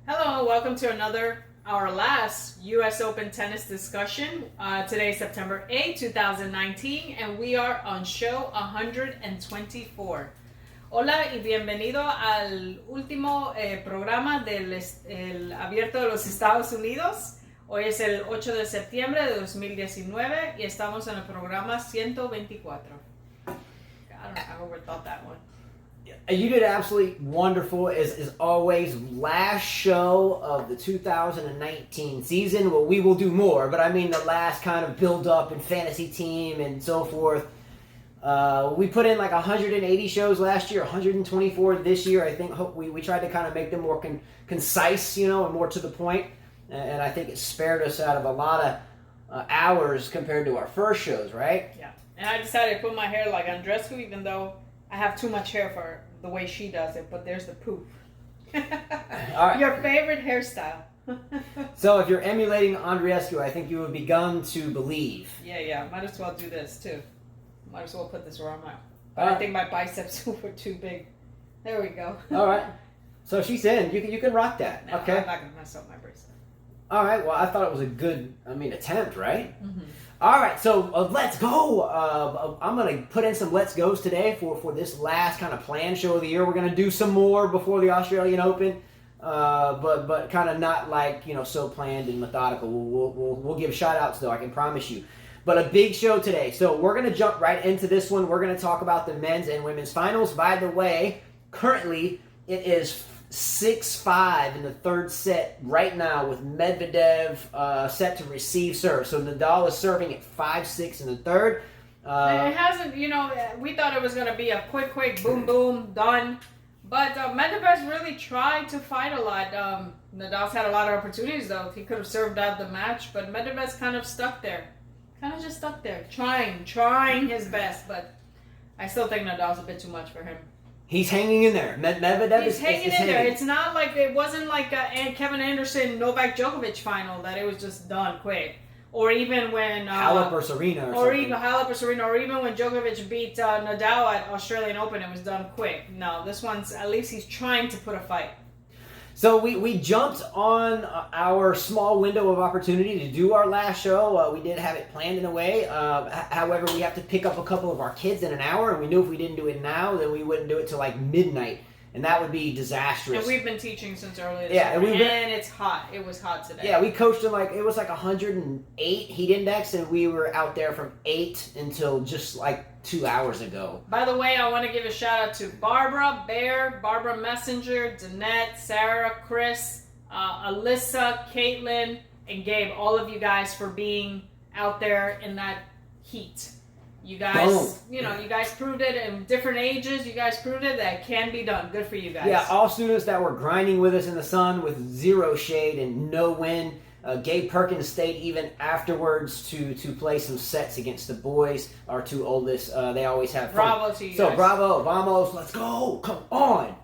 Hello, welcome to our last U.S. Open tennis discussion. Today is September 8, 2019, and we are on show 124. Hola y bienvenido al último programa del el Abierto de los Estados Unidos. Hoy es el 8 de septiembre de 2019 y estamos en el programa 124. I overthought that one. You did absolutely wonderful, as always. Last show of the 2019 season. Well, we will do more, but I mean the last kind of build-up and fantasy team and so forth. We put in like 180 shows last year, 124 this year. I think we tried to kind of make them more concise, and more to the point. And I think it spared us out of a lot of hours compared to our first shows, right? Yeah. And I decided to put my hair like Andreescu, even though I have too much hair for the way she does it, but there's the poof. All right. Your favorite hairstyle. So if you're emulating Andreescu, I think you have begun to believe. Yeah. Might as well do this, too. Might as well put this around my... All I right. think my biceps were too big. There we go. All right. So she's in. You can rock that. No, Okay. I'm not going to mess up my bracelet. All right. Well, I thought it was a good, attempt, right? Mm-hmm. All right. So let's go. I'm going to put in some let's goes today for this last kind of planned show of the year. We're going to do some more before the Australian Open, but kind of not like so planned and methodical. We'll give shout outs though. I can promise you. But a big show today. So we're going to jump right into this one. We're going to talk about the men's and women's finals. By the way, currently it is 6-5 in the third set right now with Medvedev set to receive serve. So Nadal is serving at 5-6 in the third. It hasn't, we thought it was going to be a quick, boom, done. But Medvedev's really tried to fight a lot. Nadal's had a lot of opportunities, though. He could have served out the match, but Medvedev's kind of stuck there. Just stuck there, trying his best. But I still think Nadal's a bit too much for him. He's hanging in there. Medvedev He's is hanging hanging in there. It's not like it wasn't like Kevin Anderson Novak Djokovic final that it was just done quick, or even when Halep or Serena, or even Halep or Serena, or even when Djokovic beat Nadal at Australian Open, it was done quick. No, this one's at least he's trying to put a fight. So we jumped on our small window of opportunity to do our last show. We did have it planned in a way. However, we have to pick up a couple of our kids in an hour, and we knew if we didn't do it now, then we wouldn't do it till like midnight, and that would be disastrous. And we've been teaching since earlier this yeah, morning, and it's hot. It was hot today. Yeah, we coached him it was like 108 heat index, and we were out there from 8 until just like 2 hours ago. By the way, I want to give a shout out to Barbara, Bear, Barbara Messenger, Danette, Sarah, Chris, Alyssa, Caitlin, and Gabe. All of you guys for being out there in that heat. You guys, you guys proved it in different ages. You guys proved it that it can be done. Good for you guys. Yeah, all students that were grinding with us in the sun with zero shade and no wind. Gabe Perkins stayed even afterwards to play some sets against the boys, our two oldest. They always have fun. Bravo to you So guys. bravo, vamos, let's go, come on.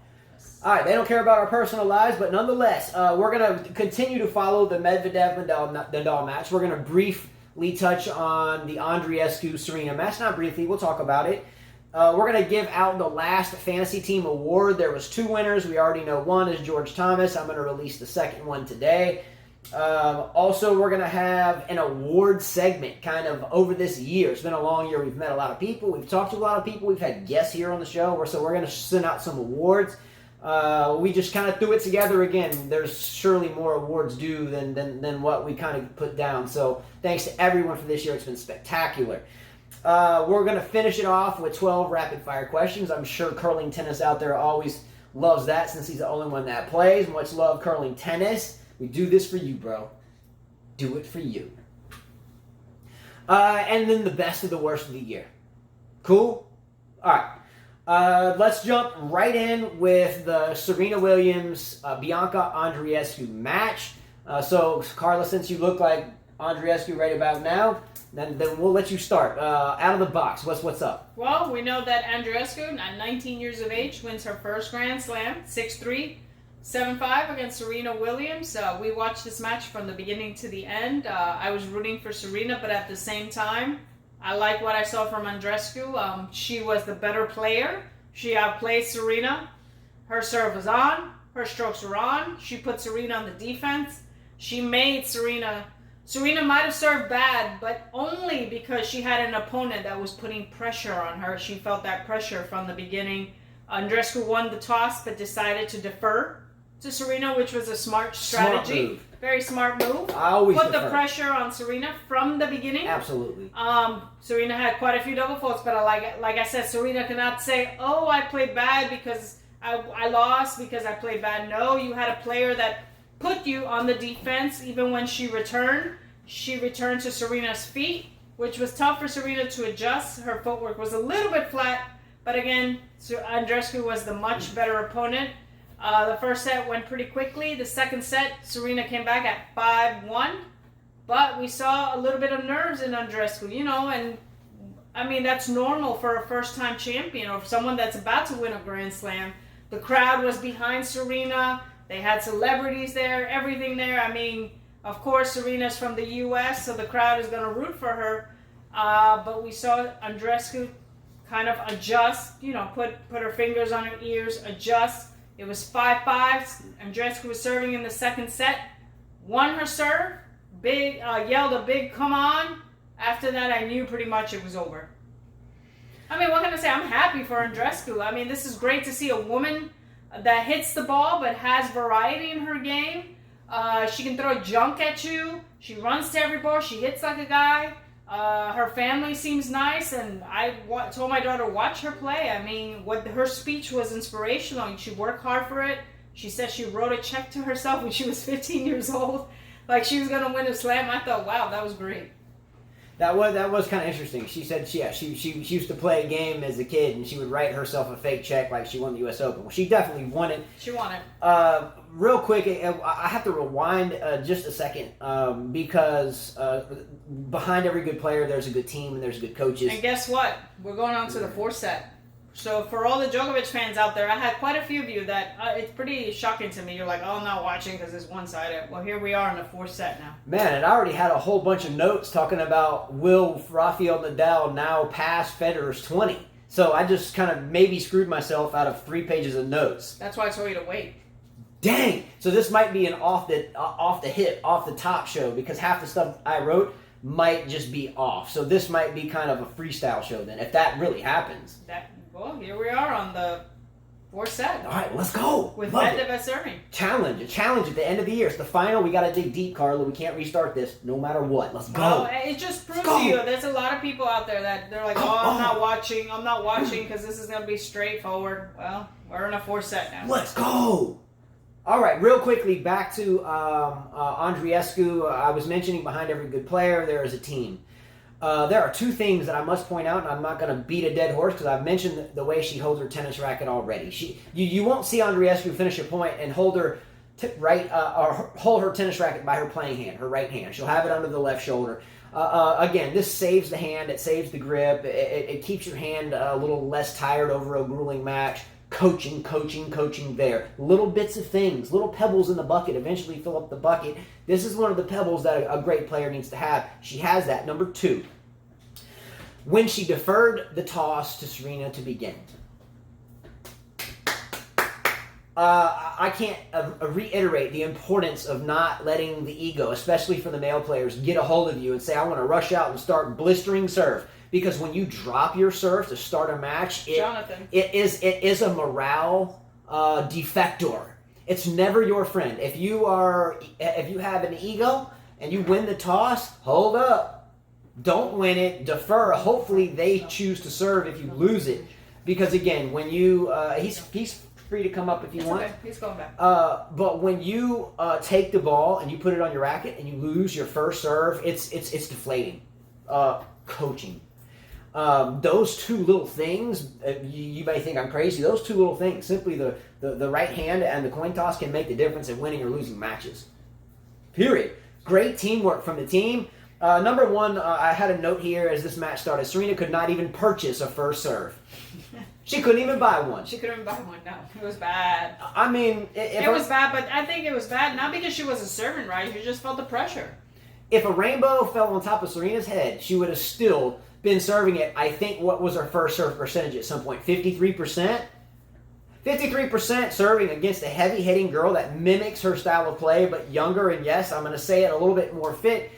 All right, they don't care about our personal lives, but nonetheless, we're going to continue to follow the Medvedev-Nadal match. We're going to briefly touch on the Andreescu-Serena match. Not briefly, we'll talk about it. We're going to give out the last fantasy team award. There was 2 winners. We already know one is George Thomas. I'm going to release the second one today. Also, we're going to have an award segment kind of over this year. It's been a long year. We've met a lot of people. We've talked to a lot of people. We've had guests here on the show. So we're going to send out some awards. We just kind of threw it together again. There's surely more awards due than what we kind of put down. So thanks to everyone for this year. It's been spectacular. We're going to finish it off with 12 rapid-fire questions. I'm sure curling tennis out there always loves that since he's the only one that plays. Much love, curling tennis. We do this for you, bro. Do it for you. And then the best of the worst of the year. Cool? All right. Let's jump right in with the Serena Williams Bianca Andreescu match. So, Carla, since you look like Andreescu right about now, then we'll let you start. Out of the box, what's up? Well, we know that Andreescu, at 19 years of age, wins her first Grand Slam, 6-3. 7-5 against Serena Williams. We watched this match from the beginning to the end. I was rooting for Serena, but at the same time, I like what I saw from Andreescu. She was the better player. She outplayed Serena. Her serve was on. her strokes were on. She put Serena on the defense. She made Serena might have served bad, but only because she had an opponent that was putting pressure on her. She felt that pressure from the beginning. Andreescu won the toss, but decided to defer to Serena, which was a smart strategy. Smart move. Very smart move. I always put defer. The pressure on Serena from the beginning. Absolutely. Serena had quite a few double faults, but like I said, Serena cannot say, "Oh, I played bad because I lost because I played bad." No, you had a player that put you on the defense. Even when she returned to Serena's feet, which was tough for Serena to adjust. Her footwork was a little bit flat, but again, Andreescu was the much better opponent. The first set went pretty quickly. The second set, Serena came back at 5-1, but we saw a little bit of nerves in Andreescu, and I mean, that's normal for a first-time champion or for someone that's about to win a Grand Slam. The crowd was behind Serena. They had celebrities there, everything there. I mean, of course, Serena's from the U.S., so the crowd is going to root for her. But we saw Andreescu kind of adjust, put her fingers on her ears, adjust. It was 5-5. Andreescu was serving in the second set. Won her serve. Yelled a big "come on." After that, I knew pretty much it was over. I mean, what can I say? I'm happy for Andreescu. I mean, this is great to see a woman that hits the ball but has variety in her game. She can throw junk at you. She runs to every ball. She hits like a guy. Her family seems nice, and I told my daughter, watch her play. I mean, her speech was inspirational. She worked hard for it. She said she wrote a check to herself when she was 15 years old, like she was going to win a slam. I thought, wow, that was great. That was kind of interesting. She said she used to play a game as a kid, and she would write herself a fake check like she won the U.S. Open. Well, she definitely won it. She won it. Real quick, I have to rewind just a second because behind every good player, there's a good team and there's good coaches. And guess what? We're going on to the fourth set. So for all the Djokovic fans out there, I had quite a few of you that it's pretty shocking to me. You're like, oh, I'm not watching because it's one-sided. Well, here we are in the fourth set now. Man, and I already had a whole bunch of notes talking about will Rafael Nadal now pass Federer's 20. So I just kind of maybe screwed myself out of 3 pages of notes. That's why I told you to wait. Dang! So this might be an off the top show because half the stuff I wrote might just be off. So this might be kind of a freestyle show then, if that really happens. Well, here we are on the fourth set. All right, let's go. With Medvedev serving. A challenge at the end of the year. It's the final. We got to dig deep, Carla. We can't restart this no matter what. Let's go. Well, it just proves to you there's a lot of people out there that they're like, I'm not watching because this is going to be straightforward. Well, we're in a fourth set now. Let's go. All right, real quickly, back to Andreescu. I was mentioning behind every good player, there is a team. There are 2 things that I must point out, and I'm not going to beat a dead horse because I've mentioned the way she holds her tennis racket already. You won't see Andreescu finish a point and hold her hold her tennis racket by her playing hand, her right hand. She'll have it under the left shoulder. Again, this saves the hand. It saves the grip. It keeps your hand a little less tired over a grueling match. Coaching there. Little bits of things, little pebbles in the bucket eventually fill up the bucket. This is one of the pebbles that a great player needs to have. She has that. Number 2, when she deferred the toss to Serena to begin. I can't reiterate the importance of not letting the ego, especially for the male players, get a hold of you and say, I want to rush out and start blistering serve. Because when you drop your serve to start a match, it is a morale defector. It's never your friend. If you have an ego and you win the toss, hold up. Don't win it. Defer. Hopefully they choose to serve if you lose it. Because again, when you he's free to come up if you want. Okay, he's going back. But when you take the ball and you put it on your racket and you lose your first serve, it's deflating. Coaching. Those 2 little things, you may think I'm crazy. Those 2 little things, simply the right hand and the coin toss, can make the difference in winning or losing matches. Period. Great teamwork from the team. Number 1, I had a note here as this match started. Serena could not even purchase a first serve. She couldn't even buy one. She couldn't even buy one, no. It was bad. I mean... It was bad, but I think it was bad not because she wasn't serving right. She just felt the pressure. If a rainbow fell on top of Serena's head, she would have still been serving it. I think, what was her first serve percentage at some point? 53%? 53% serving against a heavy-hitting girl that mimics her style of play, but younger, and yes, I'm going to say it, a little bit more fit.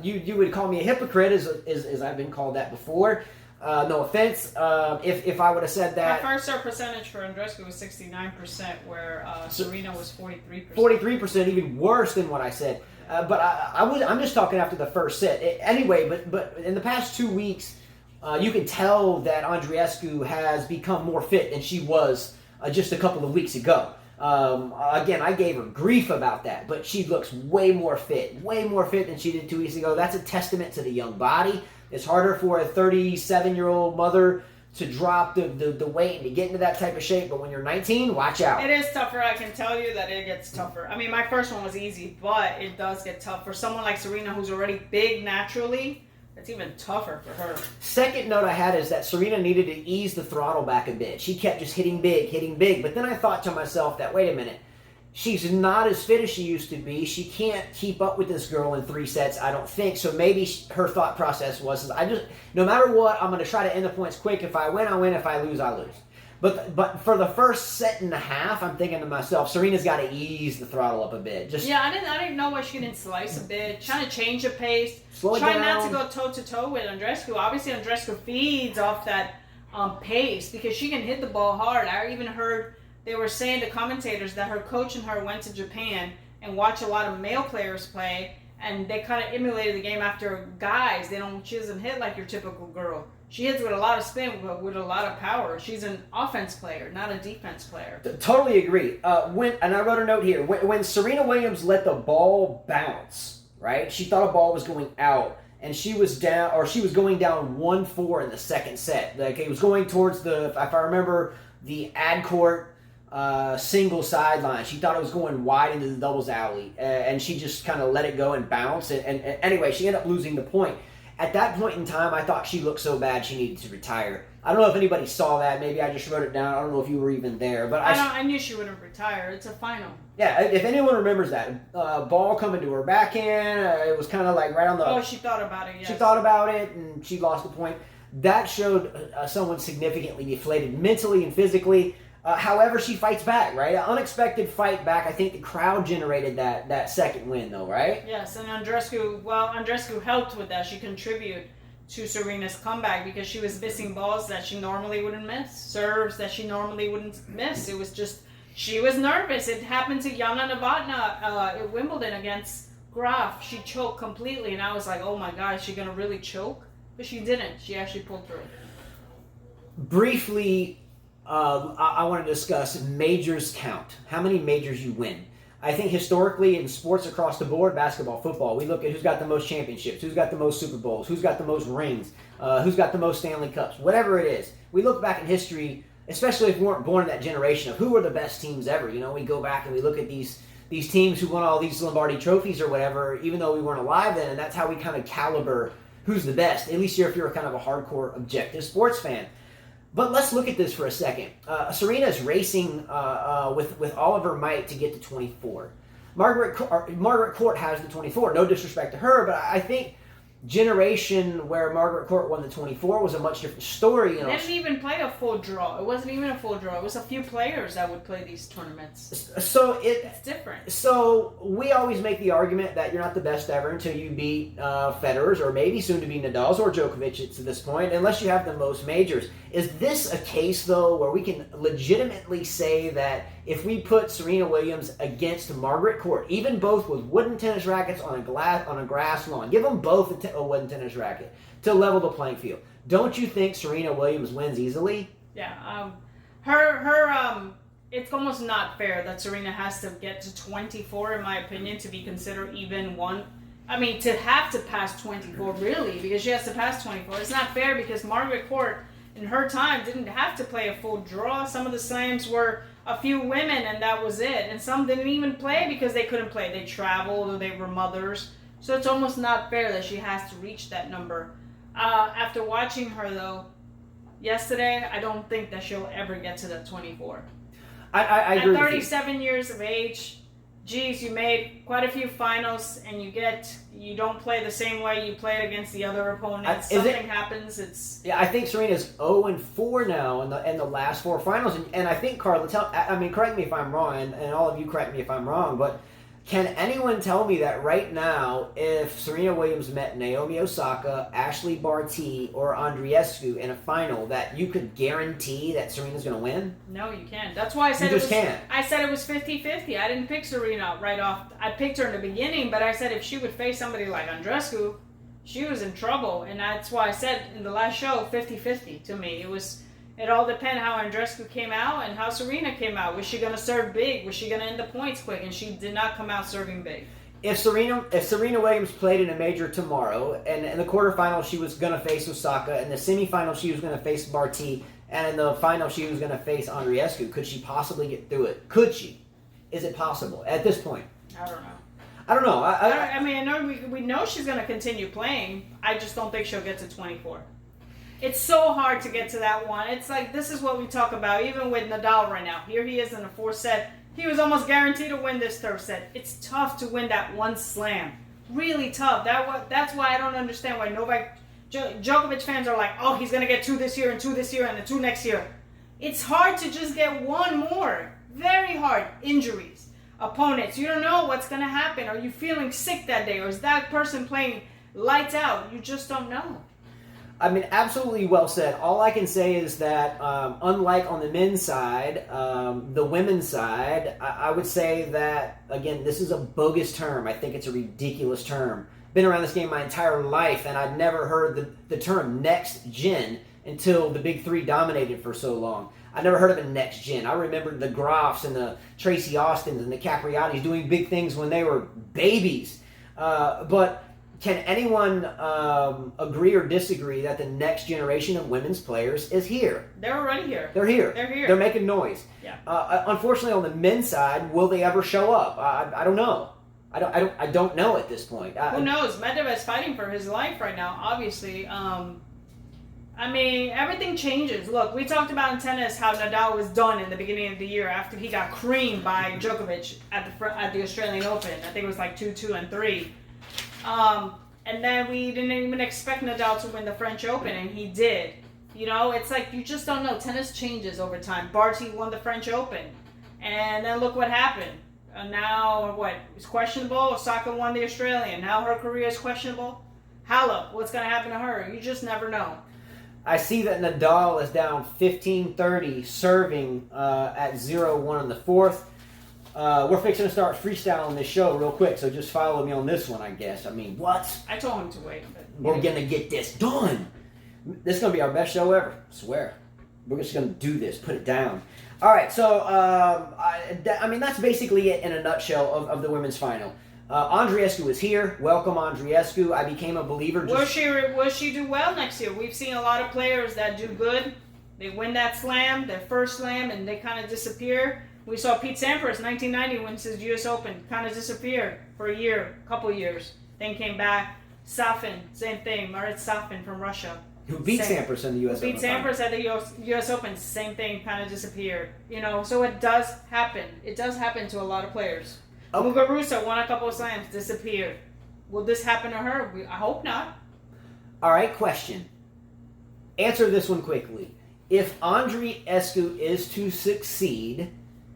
You would call me a hypocrite, as I've been called that before. No offense. If I would have said that. Her first serve percentage for Andreescu was 69%, where Serena was 43%. 43%, even worse than what I said. But I'm just talking after the first set. Anyway, but in the past 2 weeks, you can tell that Andreescu has become more fit than she was just a couple of weeks ago. Again, I gave her grief about that, but she looks way more fit than she did 2 weeks ago. That's a testament to the young body. It's harder for a 37-year-old mother to drop the weight and to get into that type of shape, but when you're 19, watch out. It is tougher. I can tell you that it gets tougher. I mean, my first one was easy, but it does get tough. For someone like Serena, who's already big naturally, it's even tougher for her. Second note I had is that Serena needed to ease the throttle back a bit. She kept just hitting big. But then I thought to myself that, wait a minute, she's not as fit as she used to be. She can't keep up with this girl in 3 sets, I don't think. So maybe her thought process was, no matter what, I'm going to try to end the points quick. If I win, I win. If I lose, I lose. But for the first set and a half, I'm thinking to myself, Serena's got to ease the throttle up a bit. I didn't know why she didn't slice a bit. Trying to change the pace. Try not to go toe to toe with Andreescu. Obviously, Andreescu feeds off that pace because she can hit the ball hard. I even heard they were saying, the commentators, that her coach and her went to Japan and watched a lot of male players play, and they kind of emulated the game after guys. She doesn't hit like your typical girl. She hits with a lot of spin, but with a lot of power. She's an offense player, not a defense player. Totally agree. And I wrote a note here. When Serena Williams let the ball bounce, right? She thought a ball was going out, and she was going down 1-4 in the second set. Like, it was going towards if I remember, the ad court single sideline. She thought it was going wide into the doubles alley, and she just kind of let it go and bounce. And anyway, she ended up losing the point. At that point in time, I thought she looked so bad she needed to retire. I don't know if anybody saw that. Maybe I just wrote it down. I don't know if you were even there. But I knew she wouldn't retire. It's a final. Yeah, if anyone remembers that. Ball coming to her backhand. It was kind of like right on the... Oh, she thought about it, yes. She thought about it, and she lost the point. That showed someone significantly deflated mentally and physically. However, she fights back, right? An unexpected fight back. I think the crowd generated that second win, though, right? Yes, and Andreescu helped with that. She contributed to Serena's comeback because she was missing balls that she normally wouldn't miss, serves that she normally wouldn't miss. It was just, she was nervous. It happened to Yana Novotná at Wimbledon against Graf. She choked completely, and I was like, oh my God, is she going to really choke? But she didn't. She actually pulled through. Briefly, I want to discuss majors count. How many majors you win. I think historically in sports across the board, basketball, football, we look at who's got the most championships, who's got the most Super Bowls, who's got the most rings, who's got the most Stanley Cups, whatever it is. We look back in history, especially if we weren't born in that generation, of who were the best teams ever. You know, we go back and we look at these teams who won all these Lombardi trophies or whatever, even though we weren't alive then, and that's how we kind of caliber who's the best, at least if you're kind of a hardcore objective sports fan. But let's look at this for a second. Serena is racing with all of her might to get to 24. Margaret Court has the 24. No disrespect to her, but I think generation where Margaret Court won the 24 was a much different story. They didn't even play a full draw. It wasn't even a full draw. It was a few players that would play these tournaments. So it's different. So we always make the argument that you're not the best ever until you beat Federer's or maybe soon to be Nadal's or Djokovic's to this point, unless you have the most majors. Is this a case, though, where we can legitimately say that if we put Serena Williams against Margaret Court, even both with wooden tennis rackets on a grass lawn, give them both a wooden tennis racket to level the playing field, don't you think Serena Williams wins easily? Yeah, it's almost not fair that Serena has to get to 24, in my opinion, to be considered even one. I mean, to have to pass 24, really, because she has to pass 24. It's not fair because Margaret Court, in her time, didn't have to play a full draw. Some of the slams were a few women, and that was it. And some didn't even play because they couldn't play. They traveled or they were mothers. So it's almost not fair that she has to reach that number. After watching her, though, yesterday, I don't think that she'll ever get to that 24. I agree. At 37 years of age, geez, you made quite a few finals and you don't play the same way you played against the other opponents. Something happens. I think Serena's 0-4 now in the last 4 finals, and I think, Carla, correct me if I'm wrong, and all of you correct me if I'm wrong, but can anyone tell me that right now, if Serena Williams met Naomi Osaka, Ashley Barty, or Andreescu in a final, that you could guarantee that Serena's going to win? No, you can't. That's why I said can't. I said it was 50-50. I didn't pick Serena right off. I picked her in the beginning, but I said if she would face somebody like Andreescu, she was in trouble, and that's why I said in the last show 50-50 to me. It all depends how Andreescu came out and how Serena came out. Was she going to serve big? Was she going to end the points quick? And she did not come out serving big. If Serena Williams played in a major tomorrow, and in the quarterfinal she was going to face Osaka, in the semifinal she was going to face Barty, and in the final she was going to face Andreescu, could she possibly get through it? Could she? Is it possible at this point? I don't know. I don't know. I know we know she's going to continue playing. I just don't think she'll get to 24. It's so hard to get to that one. It's like, this is what we talk about, even with Nadal right now. Here he is in the 4th set. He was almost guaranteed to win this 3rd set. It's tough to win that one slam. Really tough. That's why I don't understand why Djokovic fans are like, oh, he's going to get 2 this year and 2 this year and 2 next year. It's hard to just get one more. Very hard. Injuries. Opponents. You don't know what's going to happen. Are you feeling sick that day? Or is that person playing lights out? You just don't know. Absolutely well said. All I can say is that, unlike on the men's side, the women's side, I would say that, again, this is a bogus term. I think it's a ridiculous term. Been around this game my entire life, and I'd never heard the term next gen until the big 3 dominated for so long. I never heard of a next gen. I remember the Grafs and the Tracy Austins and the Capriatis doing big things when they were babies. But can anyone agree or disagree that the next generation of women's players is here? They're already here. They're here. They're here. They're making noise. Yeah. Unfortunately, on the men's side, will they ever show up? I don't know. I don't know at this point. Who knows? Medvedev is fighting for his life right now, obviously. Everything changes. Look, we talked about in tennis how Nadal was done in the beginning of the year after he got creamed by Djokovic at the Australian Open. I think it was like 2-2 and 3. And then we didn't even expect Nadal to win the French Open, and he did. You know, it's like you just don't know. Tennis changes over time. Barty won the French Open, and then look what happened. Now, it's questionable. Osaka won the Australian. Now her career is questionable. Halep, what's going to happen to her? You just never know. I see that Nadal is down 15-30, serving at 0-1 in the 4th. We're fixing to start freestyling this show real quick, so just follow me on this one, I guess. What? I told him to wait. But we're going to get this done. This is going to be our best show ever. I swear. We're just going to do this. Put it down. All right, so, that's basically it in a nutshell of the women's final. Andreescu is here. Welcome, Andreescu. I became a believer. Will she do well next year? We've seen a lot of players that do good. They win that slam, their first slam, and they kind of disappear. We saw Pete Sampras, 1990, wins his U.S. Open, kind of disappeared for a couple years, then came back. Safin, same thing. Marat Safin from Russia. Who beat Sampras in the U.S. Open. Beat Sampras at the U.S. Open, same thing, kind of disappeared. So it does happen. It does happen to a lot of players. Muguruza won a couple of slams, disappeared. Will this happen to her? I hope not. All right, question. Answer this one quickly. If Andreescu is to succeed,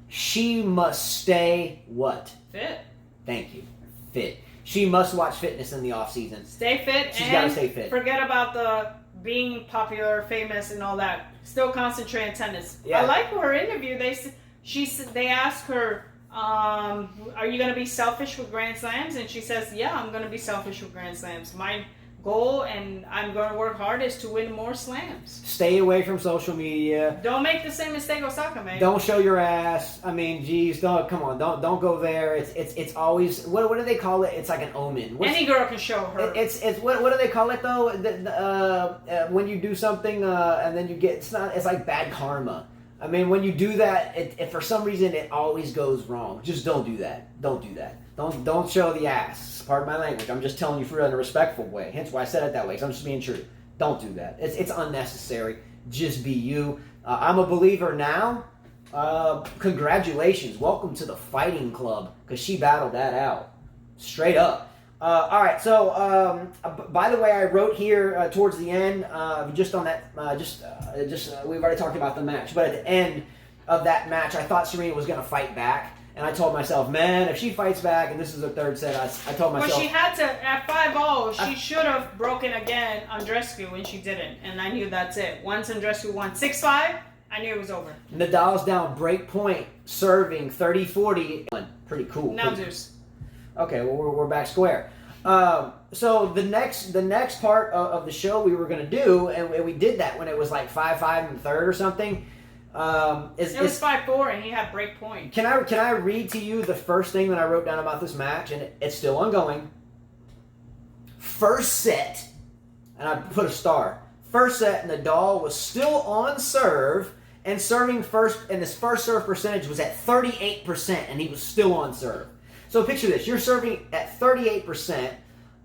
she must stay what? Fit. Thank you. Fit. She must watch fitness in the off season. Stay fit. She's got to stay fit. Forget about the being popular, famous, and all that. Still concentrate on tennis. Yeah. I like her interview. They asked her, are you going to be selfish with Grand Slams? And she says, yeah, I'm going to be selfish with Grand Slams. My goal, and I'm going to work hard, is to win more slams. Stay away from social media. Don't make the same mistake Osaka made. Don't show your ass. Geez, don't go there. It's always what do they call it? It's like an omen. Any girl can show her. It's what do they call it though? When you do something and then you get it's like bad karma. When you do that, if for some reason it always goes wrong. Just don't do that. Don't do that. Don't show the ass. Pardon my language. I'm just telling you for in a respectful way. Hence why I said it that way. Because I'm just being true. Don't do that. It's unnecessary. Just be you. I'm a believer now. Congratulations. Welcome to the fighting club, because she battled that out. Straight up. All right, so by the way, I wrote here towards the end, just on that, we've already talked about the match, but at the end of that match, I thought Serena was going to fight back, and I told myself, man, if she fights back, and this is the third set, I told myself... Well, she had to, at 5-0, she should have broken again Andreescu, and she didn't, and I knew that's it. Once Andreescu won 6-5, I knew it was over. Nadal's down break point, serving 30-40. Pretty cool. Now deuce. Okay, well, we're back square. So the next part of the show we were going to do, and we did that when it was like 5-5 in the third or something. It was 5-4, and he had break point. Can I read to you the first thing that I wrote down about this match, and it's still ongoing. First set, and I put a star. First set, Nadal was still on serve and serving first, and his first serve percentage was at 38%, and he was still on serve. So picture this: you're serving at 38%.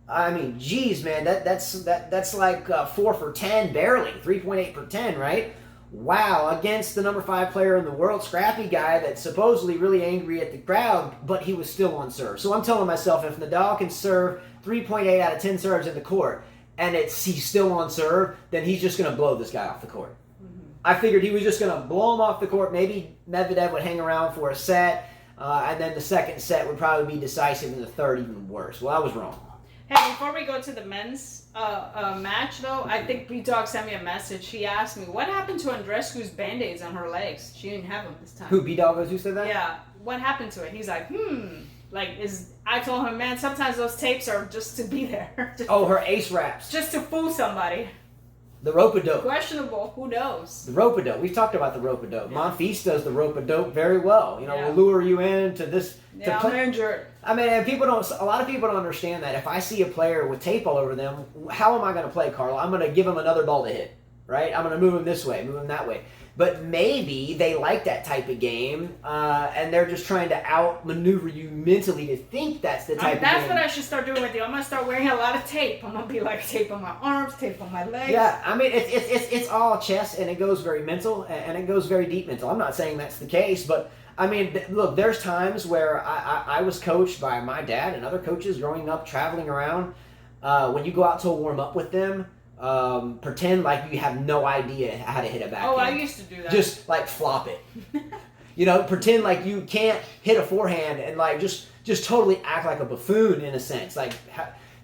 I mean, geez, man, that's like 4 for 10, barely 3.8 for 10, right? Wow, against the number 5 player in the world, scrappy guy that's supposedly really angry at the crowd, but he was still on serve. So I'm telling myself, if Nadal can serve 3.8 out of 10 serves in the court, and he's still on serve, then he's just going to blow this guy off the court. Mm-hmm. I figured he was just going to blow him off the court. Maybe Medvedev would hang around for a set. And then the second set would probably be decisive, and the third even worse. Well, I was wrong. Hey, before we go to the men's match, though, I think B-Dog sent me a message. She asked me, what happened to Andreescu's Band-Aids on her legs? She didn't have them this time. Who, B-Dog was who said that? Yeah. What happened to it? He's like, I told him, man, sometimes those tapes are just to be there. Her ace wraps. Just to fool somebody. The rope-a-dope. Questionable. Who knows? The rope-a-dope. We've talked about the rope-a-dope. Yeah. Monfils does the rope-a-dope very well. We'll lure you into this. Yeah, I'm injured. I mean, and a lot of people don't understand that. If I see a player with tape all over them, how am I going to play, Carlo? I'm going to give them another ball to hit, right? I'm going to move them this way, move them that way. But maybe they like that type of game, and they're just trying to outmaneuver you mentally to think that's the type of game. That's what I should start doing with you. I'm going to start wearing a lot of tape. I'm going to be like tape on my arms, tape on my legs. Yeah, I mean, it's all chess, and it goes very mental, and it goes very deep mental. I'm not saying that's the case, but, I mean, look, there's times where I was coached by my dad and other coaches growing up, traveling around. When you go out to a warm-up with them, pretend like you have no idea how to hit a backhand. Oh, I used to do that. Just like flop it. Pretend like you can't hit a forehand and like just totally act like a buffoon in a sense.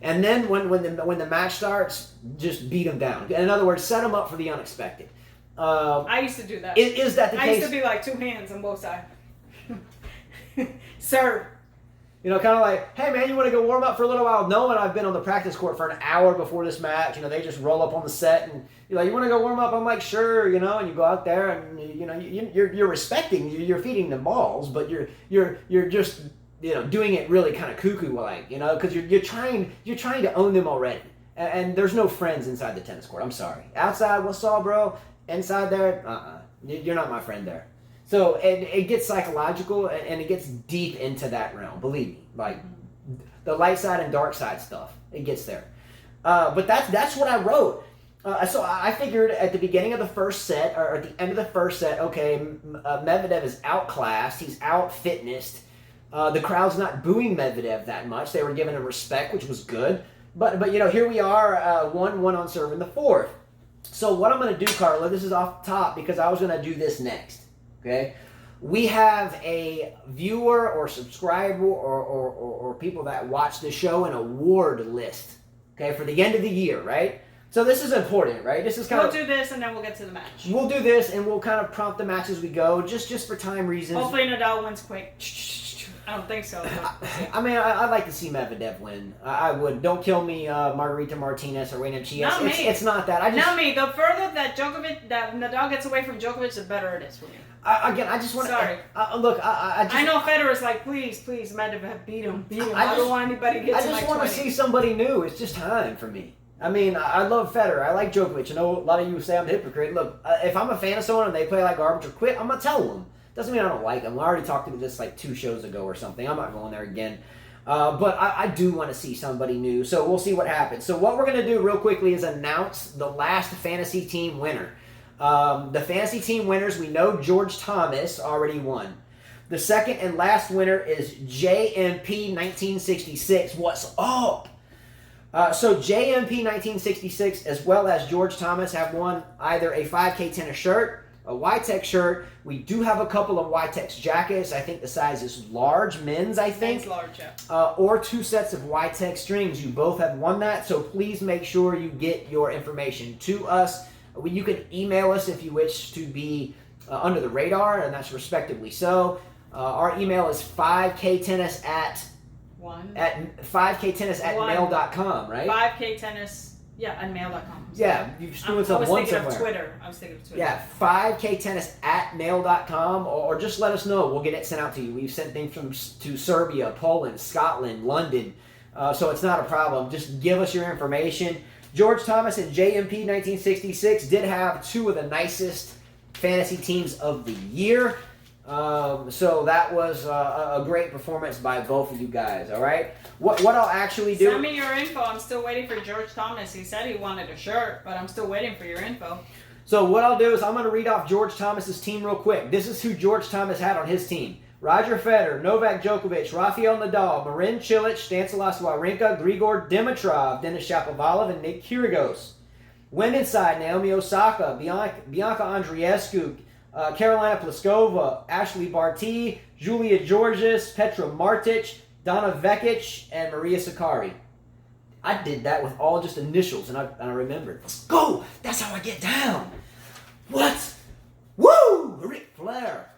And then when the match starts, just beat them down. In other words, set them up for the unexpected. I used to do that. Is that the case? I used to be like 2 hands on both sides. Serve. Kind of like, hey man, you want to go warm up for a little while? Knowing I've been on the practice court for an hour before this match, they just roll up on the set and you're like, you want to go warm up? I'm like, sure, and you go out there and you're respecting, you're feeding them balls, but you're just doing it really kind of cuckoo like, because you're trying to own them already, and there's no friends inside the tennis court. I'm sorry, outside, what's up, bro? Inside there, you're not my friend there. So it gets psychological and it gets deep into that realm. Believe me, like the light side and dark side stuff, it gets there. But that's what I wrote. So I figured at the beginning of the first set or at the end of the first set, okay, Medvedev is outclassed. He's out-fitnessed. The crowd's not booing Medvedev that much. They were giving him respect, which was good. But here we are, 1-1 on serve in the fourth. So what I'm going to do, Carla, this is off the top because I was going to do this next. Okay, we have a viewer or subscriber or people that watch the show an award list. Okay, for the end of the year, right? So this is important, right? This is We'll do this and then we'll get to the match. We'll do this and we'll kind of prompt the match as we go, just for time reasons. Hopefully Nadal wins quick. I don't think so. I mean, I'd like to see Medvedev win. I would. Don't kill me, Margarita Martinez or Reina Chias. Not me. It's not that. Not me. The further that Nadal gets away from Djokovic, the better it is for me. I just want to... Sorry. Look, I know Federer's like, please, Medvedev, beat him. I don't want anybody to get to I just want to see somebody new. It's just time for me. I mean, I love Federer. I like Djokovic. I know a lot of you say I'm a hypocrite. Look, if I'm a fan of someone and they play like garbage or quit, I'm going to tell them. Doesn't mean I don't like them. I already talked about this like 2 shows ago or something. I'm not going there again. But I do want to see somebody new. So we'll see what happens. So what we're going to do real quickly is announce the last fantasy team winner. The fantasy team winners, we know George Thomas already won. The second and last winner is JMP 1966. What's up? So JMP 1966 as well as George Thomas have won either a 5K tennis shirt, a YTEX shirt. We do have a couple of YTEX jackets. I think the size is large, men's, I think. Men's large, yeah. Or 2 sets of YTEX strings. You both have won that, so please make sure you get your information to us. You can email us if you wish to be under the radar, and that's respectively so. Our email is 5ktennis at 5ktennis@mail.com, right? 5ktennis, yeah, at mail.com. Yeah, you're doing something one somewhere. I was thinking of Twitter. Yeah, 5ktennis@mail.com, or just let us know. We'll get it sent out to you. We've sent things to Serbia, Poland, Scotland, London, so it's not a problem. Just give us your information. George Thomas and JMP 1966 did have 2 of the nicest fantasy teams of the year. So that was a great performance by both of you guys, all right? What I'll actually do... Send me your info. I'm still waiting for George Thomas. He said he wanted a shirt, but I'm still waiting for your info. So what I'll do is I'm going to read off George Thomas's team real quick. This is who George Thomas had on his team. Roger Federer, Novak Djokovic, Rafael Nadal, Marin Cilic, Stanislav Wawrinka, Grigor Dimitrov, Denis Shapovalov, and Nick Kyrgios. Women's side, Naomi Osaka, Bianca Andreescu, Carolina Pliskova, Ashley Barty, Julia Georges, Petra Martic, Donna Vekic, and Maria Sakkari. I did that with all just initials, and I remembered. Let's go! That's how I get down! What? Woo! Ric Flair!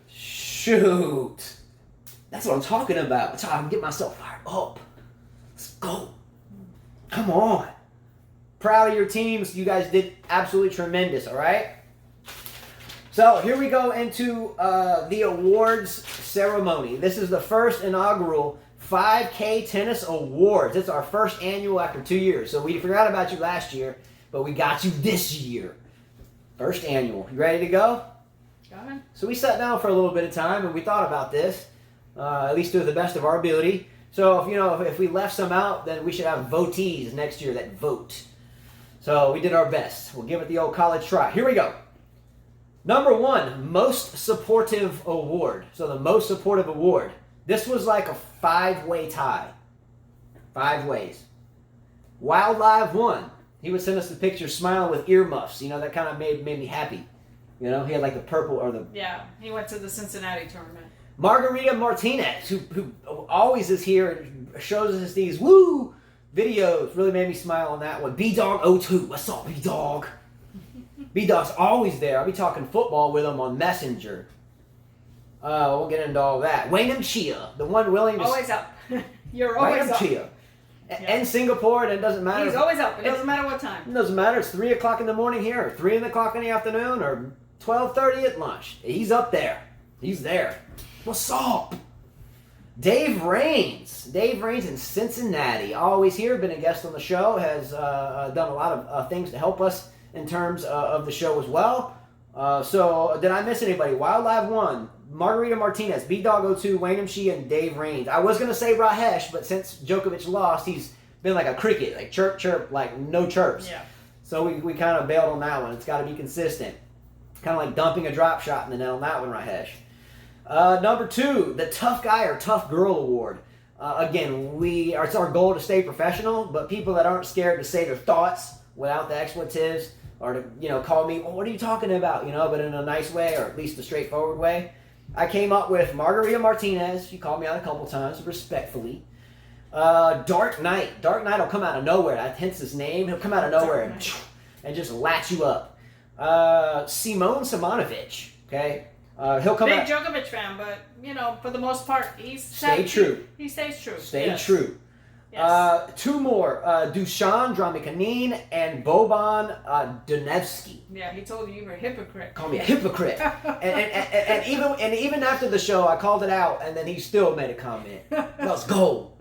Shoot! That's what I'm talking about. That's how I can get myself fired up. Let's go! Come on! Proud of your teams. You guys did absolutely tremendous, all right? So here we go into the awards ceremony. This is the first inaugural 5K Tennis Awards. It's our first annual after 2 years. So we forgot about you last year, but we got you this year. First annual. You ready to go? Go ahead. So we sat down for a little bit of time and we thought about this, at least to the best of our ability. So if we left some out, then we should have votees next year that vote. So we did our best. We'll give it the old college try. Here we go. Number 1, Most Supportive Award. So the Most Supportive Award. This was like a 5-way tie. 5 ways. Wild Live won. He would send us the picture smiling with earmuffs. That kind of made me happy. He had like the purple or the... Yeah, he went to the Cincinnati tournament. Margarita Martinez, who always is here and shows us these woo videos. Really made me smile on that one. B-Dog02. What's up, B-Dog? B-Dog's always there. I'll be talking football with him on Messenger. We'll get into all that. Wayne Chia, the one willing to... Always up. You're always up. Chia. In Singapore, and it doesn't matter. He's always up. It doesn't matter what time. It doesn't matter. It's 3 o'clock in the morning here, or 3 o'clock in the afternoon, or 12:30 at lunch. He's up there. He's there. What's up? Dave Raines. Dave Raines in Cincinnati. Always here. Been a guest on the show. Has done a lot of things to help us in terms of the show as well. So, did I miss anybody? Wild Live 1, Margarita Martinez, B-Dog02, Wayne Shea, and Dave Raines. I was going to say Rahesh, but since Djokovic lost, he's been like a cricket, like chirp, chirp, like no chirps. Yeah. So we kind of bailed on that one. It's got to be consistent. Kind of like dumping a drop shot in the net on that one, Rahesh. Number 2, the Tough Guy or Tough Girl Award. Again, it's our goal to stay professional, but people that aren't scared to say their thoughts without the expletives, or to, call me, well, what are you talking about, but in a nice way, or at least a straightforward way. I came up with Margarita Martinez. She called me out a couple times, respectfully. Dark Knight. Dark Knight will come out of nowhere. That hence his name. He'll come out of nowhere and just latch you up. Simone Simonovic, okay? He'll come Big out. Djokovic fan, but, for the most part, he stays true. He stays true. Stay yes. true. Yes. 2 more, Dusan Dramikanin and Boban Dunevsky. Yeah, he told you were a hypocrite. Call me a hypocrite. and even after the show, I called it out, and then he still made a comment. Let's go.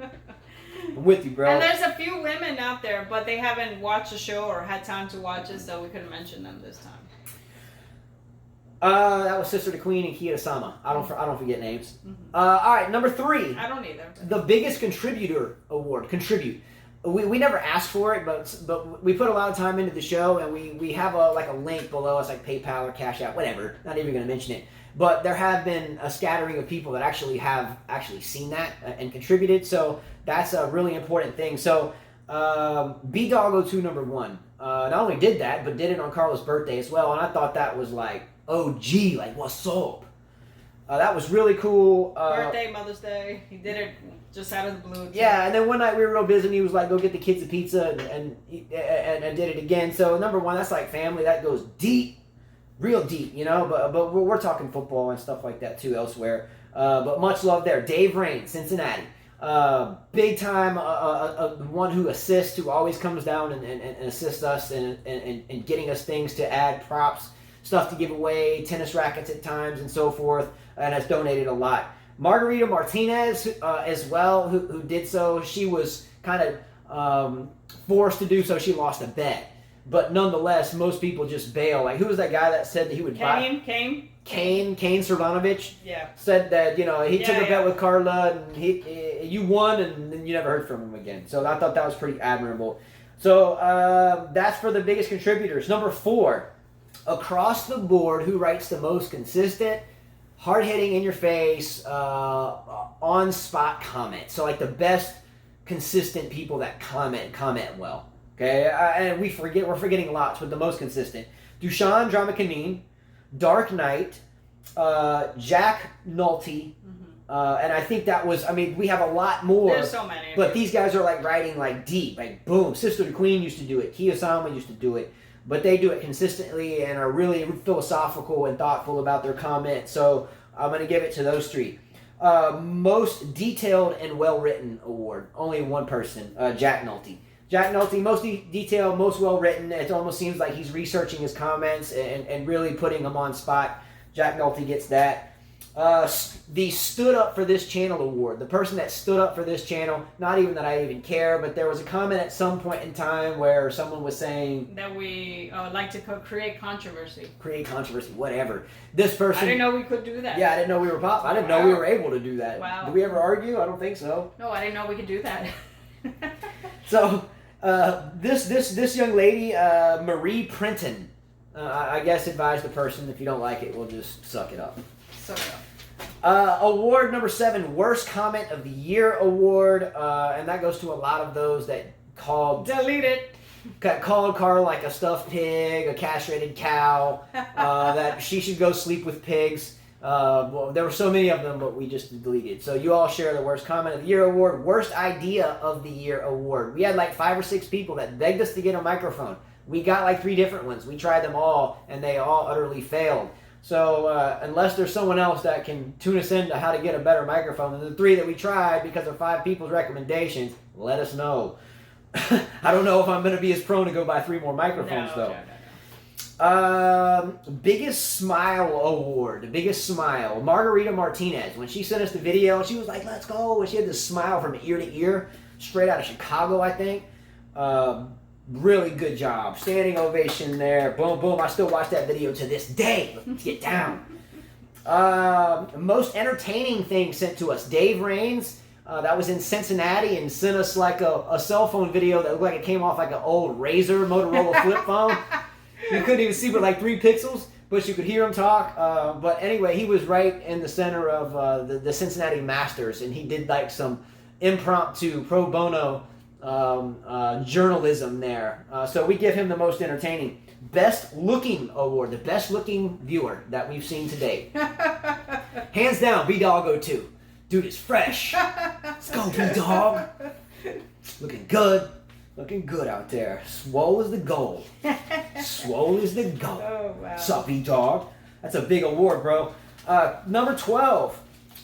I'm with you, bro. And there's a few women out there, but they haven't watched the show or had time to watch it, so we couldn't mention them this time. That was Sister the Queen and Kia Sama. I don't forget names. All right, number 3. I don't either. The biggest contributor award. Contribute. we never asked for it, but we put a lot of time into the show, and we have a link below us, like PayPal or Cash App, whatever. Not even going to mention it. But there have been a scattering of people that have seen that and contributed. So that's a really important thing. So B-Dog02 number 1 not only did that, but did it on Carla's birthday as well. And I thought that was like, OG, like what's up? That was really cool. Birthday, Mother's Day. He did it just out of the blue. Yeah, and then one night we were real busy, and he was like, "Go get the kids a pizza," and did it again. So number 1, that's like family. That goes deep, real deep, you know. But we're talking football and stuff like that too elsewhere. But much love there. Dave Rain, Cincinnati, big time. One who assists, who always comes down and assists us and getting us things to add, props, stuff to give away, tennis rackets at times, and so forth. And has donated a lot. Margarita Martinez as well, who did so. She was kind of forced to do so. She lost a bet. But nonetheless, most people just bail. Like, who was that guy that said that he would buy? Kane Srdanovich. Yeah. Said that, he took a bet with Carla, and you won, and then you never heard from him again. So I thought that was pretty admirable. So that's for the biggest contributors. Number 4, across the board, who writes the most consistent, hard-hitting, in-your-face, on-spot comment. So, like, the best consistent people that comment well. Okay? And we're forgetting lots, but the most consistent. Dushan Dramakanine, Dark Knight, Jack Nolte, and I think that was, we have a lot more. There's so many. But these guys are, like, writing, like, deep. Like, boom. Sister the Queen used to do it. Kiyosama used to do it. But they do it consistently and are really philosophical and thoughtful about their comments. So I'm going to give it to those 3. Most detailed and well-written award. Only one person, Jack Nolte. Jack Nolte, most detailed, most well-written. It almost seems like he's researching his comments and really putting them on spot. Jack Nolte gets that. The Stood Up for This Channel award. The person that stood up for this channel, not even that I even care, but there was a comment at some point in time where someone was saying that we like to create controversy. Create controversy, whatever. This person... I didn't know we could do that. Yeah, I didn't know we were pop. I didn't know we were able to do that. Wow. Did we ever argue? I don't think so. No, I didn't know we could do that. So, this young lady, Marie Printon, I guess advise the person, if you don't like it, we'll just suck it up. Award number 7, Worst Comment of the Year award, and that goes to a lot of those that called... Delete it. Called Carl like a stuffed pig, a castrated cow, that she should go sleep with pigs. Well, there were so many of them, but we just deleted. So you all share the Worst Comment of the Year award, Worst Idea of the Year award. We had like 5 or 6 people that begged us to get a microphone. We got like 3 different ones. We tried them all, and they all utterly failed. So unless there's someone else that can tune us into how to get a better microphone than the 3 that we tried because of 5 people's recommendations, let us know. I don't know if I'm going to be as prone to go buy 3 more microphones, though. Biggest Smile award. Biggest Smile. Margarita Martinez. When she sent us the video, she was like, let's go. And she had this smile from ear to ear, straight out of Chicago, I think. Really good job. Standing ovation there. Boom, boom. I still watch that video to this day. Let's get down. Most entertaining thing sent to us. Dave Rains. That was in Cincinnati and sent us like a cell phone video that looked like it came off like an old Razor Motorola flip phone. You couldn't even see but like 3 pixels, but you could hear him talk. But anyway, he was right in the center of the Cincinnati Masters, and he did like some impromptu pro bono journalism there. So we give him the most entertaining. Best Looking award, the best looking viewer that we've seen to date. Hands down, B-Dog02. Dude is fresh. Let's go, B-Dog. Looking good. Looking good out there. Swole is the goal. Swole is the goal. Oh, wow. Sup, B-Dog? That's a big award, bro. Number 12.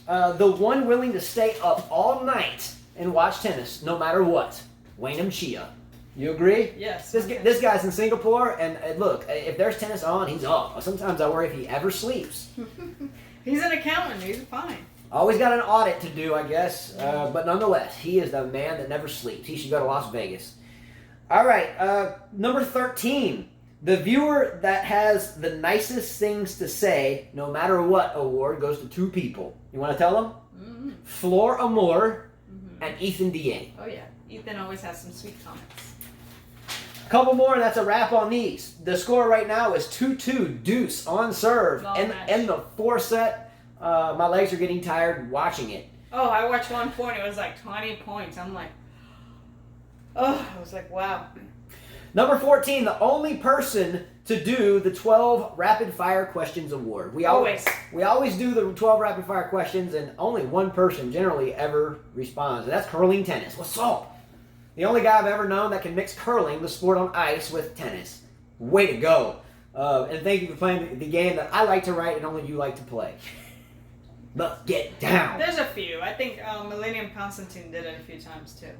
The one willing to stay up all night and watch tennis, no matter what. Wainam Chia. You agree? Yes. This guy's in Singapore, and look, if there's tennis on, he's up. Sometimes I worry if he ever sleeps. He's an accountant. He's fine. Always got an audit to do, I guess. But nonetheless, he is the man that never sleeps. He should go to Las Vegas. All right, number 13. The viewer that has the nicest things to say, no matter what, award goes to 2 people. You want to tell them? Mm-hmm. Flor Amor and Ethan Dieng. Oh, yeah. Ethan always has some sweet comments. A couple more, and that's a wrap on these. The score right now is 2-2 deuce on serve. And the 4-set, my legs are getting tired watching it. Oh, I watched one point. It was like 20 points. I'm like, oh, I was like, wow. Number 14, the only person to do the 12 rapid fire questions award. We always do the 12 rapid fire questions, and only one person generally ever responds, and that's curling tennis. What's up? The only guy I've ever known that can mix curling, the sport on ice, with tennis. Way to go. And thank you for playing the game that I like to write and only you like to play. Let's get down. There's a few. I think Millennium Constantine did it a few times too.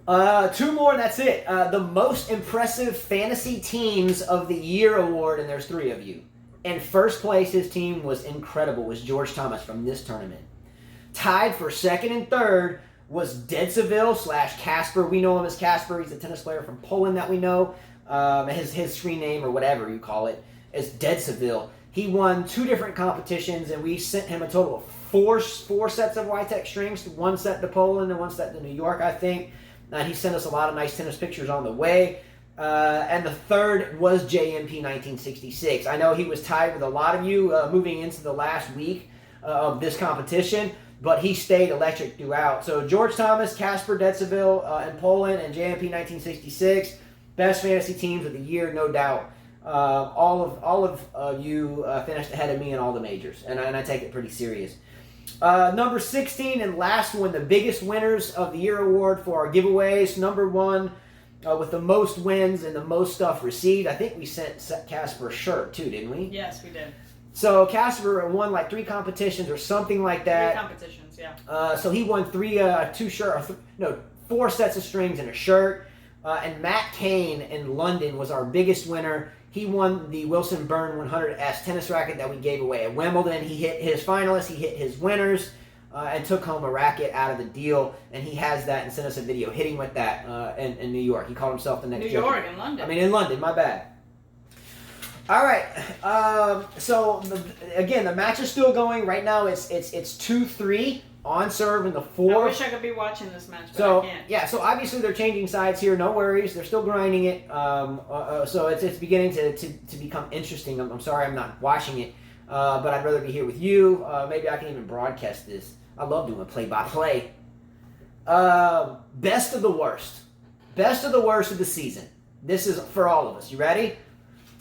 2 more, and that's it. The most impressive fantasy teams of the year award, and there's 3 of you. In first place, his team was incredible, was George Thomas from this tournament. Tied for second and third was Dedseville / Casper. We know him as Casper. He's a tennis player from Poland that we know. His screen name, or whatever you call it, is Dedseville. He won 2 different competitions, and we sent him a total of 4 sets of YTEX strings. 1 set to Poland and 1 set to New York, I think. And he sent us a lot of nice tennis pictures on the way. And the third was JMP 1966. I know he was tied with a lot of you moving into the last week of this competition, but he stayed electric throughout. So George Thomas, Casper Dedseville in Poland, and JMP 1966, best fantasy teams of the year, no doubt. All of you finished ahead of me in all the majors, and I take it pretty serious. Number 16 and last one, the biggest winners of the year award for our giveaways. Number 1 with the most wins and the most stuff received. I think we sent Casper a shirt too, didn't we? Yes, we did. So Casper won like 3 competitions or something like that. 3 competitions, yeah. So he won 4 sets of strings and a shirt. And Matt Kane in London was our biggest winner. He won the Wilson Byrne 100S tennis racket that we gave away at Wimbledon. He hit his finalists, he hit his winners, and took home a racket out of the deal. And he has that and sent us a video hitting with that in New York. He called himself the next New York, in London. in London, my bad. All right. So again, the match is still going. Right now it's 2-3 on serve in the 4. I wish I could be watching this match, but I can't. Yeah, so obviously they're changing sides here. No worries. They're still grinding it. So it's beginning to become interesting. I'm sorry I'm not watching it, but I'd rather be here with you. Maybe I can even broadcast this. I love doing play-by-play. Best of the worst. Best of the worst of the season. This is for all of us. You ready?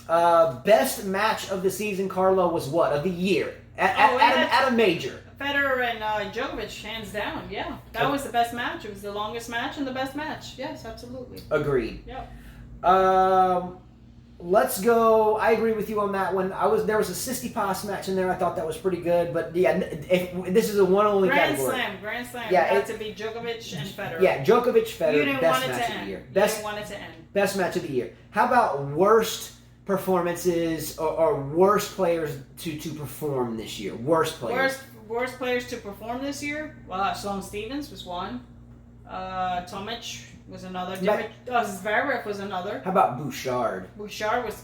Best match of the season, Carlo, was what? Of the year. At a major. Federer and Djokovic, hands down, yeah. That was the best match. It was the longest match and the best match. Yes, absolutely. Agreed. Yep. Let's go. I agree with you on that one. There was a Tsitsipas match in there. I thought that was pretty good, but yeah, this is a one-only category. Grand Slam. Yeah, it had to be Djokovic and Federer. Yeah, Djokovic, Federer, You didn't best want it match to of the end. year. You didn't want it to end. Best match of the year. How about worst performances or worst players to perform this year? Worst players. Worst players to perform this year? Well, Sloane Stephens was one. Tomic was another. Zverev was another. How about Bouchard? Bouchard was...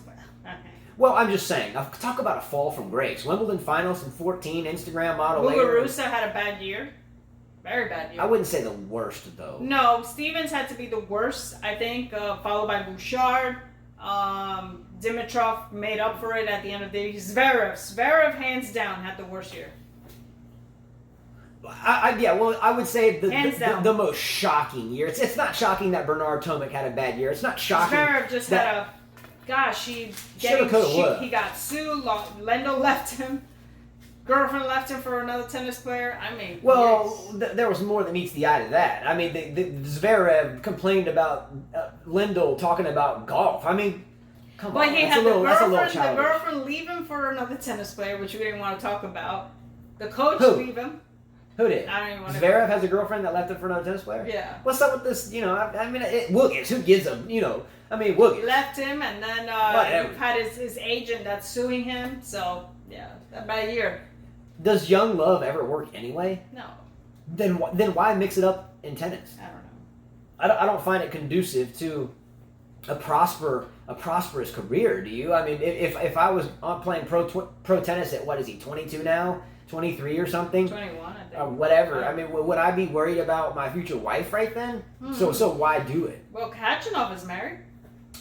Well, I'm just saying. Talk about a fall from grace. Wimbledon finals in 14, Instagram model later. Muguruza had a bad year. Very bad year. I wouldn't say the worst, though. No, Stephens had to be the worst, I think, followed by Bouchard. Dimitrov made up for it at the end of the year. Zverev, hands down, had the worst year. I would say the most shocking year. It's not shocking that Bernard Tomic had a bad year. It's not shocking. Zverev just had a... Gosh, he got sued. Lendo left him. Girlfriend left him for another tennis player. I mean... Well, there was more than meets the eye to that. I mean, Zverev complained about Lendl talking about golf. I mean... Come on, he had the girlfriend leave him for another tennis player, which we didn't want to talk about. The coach leave him. Who did? I don't even want to. Zverev has a girlfriend that left him for another tennis player? Yeah. What's up with this? I mean, Wilkins, who gives him, Wilkins. Left him, and then he had his agent that's suing him. So, yeah, about a year. Does young love ever work anyway? No. Then why mix it up in tennis? I don't know. I don't find it conducive to a prosperous career. Do you? I mean, if I was playing pro tennis at, what is he, 22 now, 23 or something. 21, I think. Or whatever. I mean, would I be worried about my future wife right then? So why do it? Well, Kachanov is married.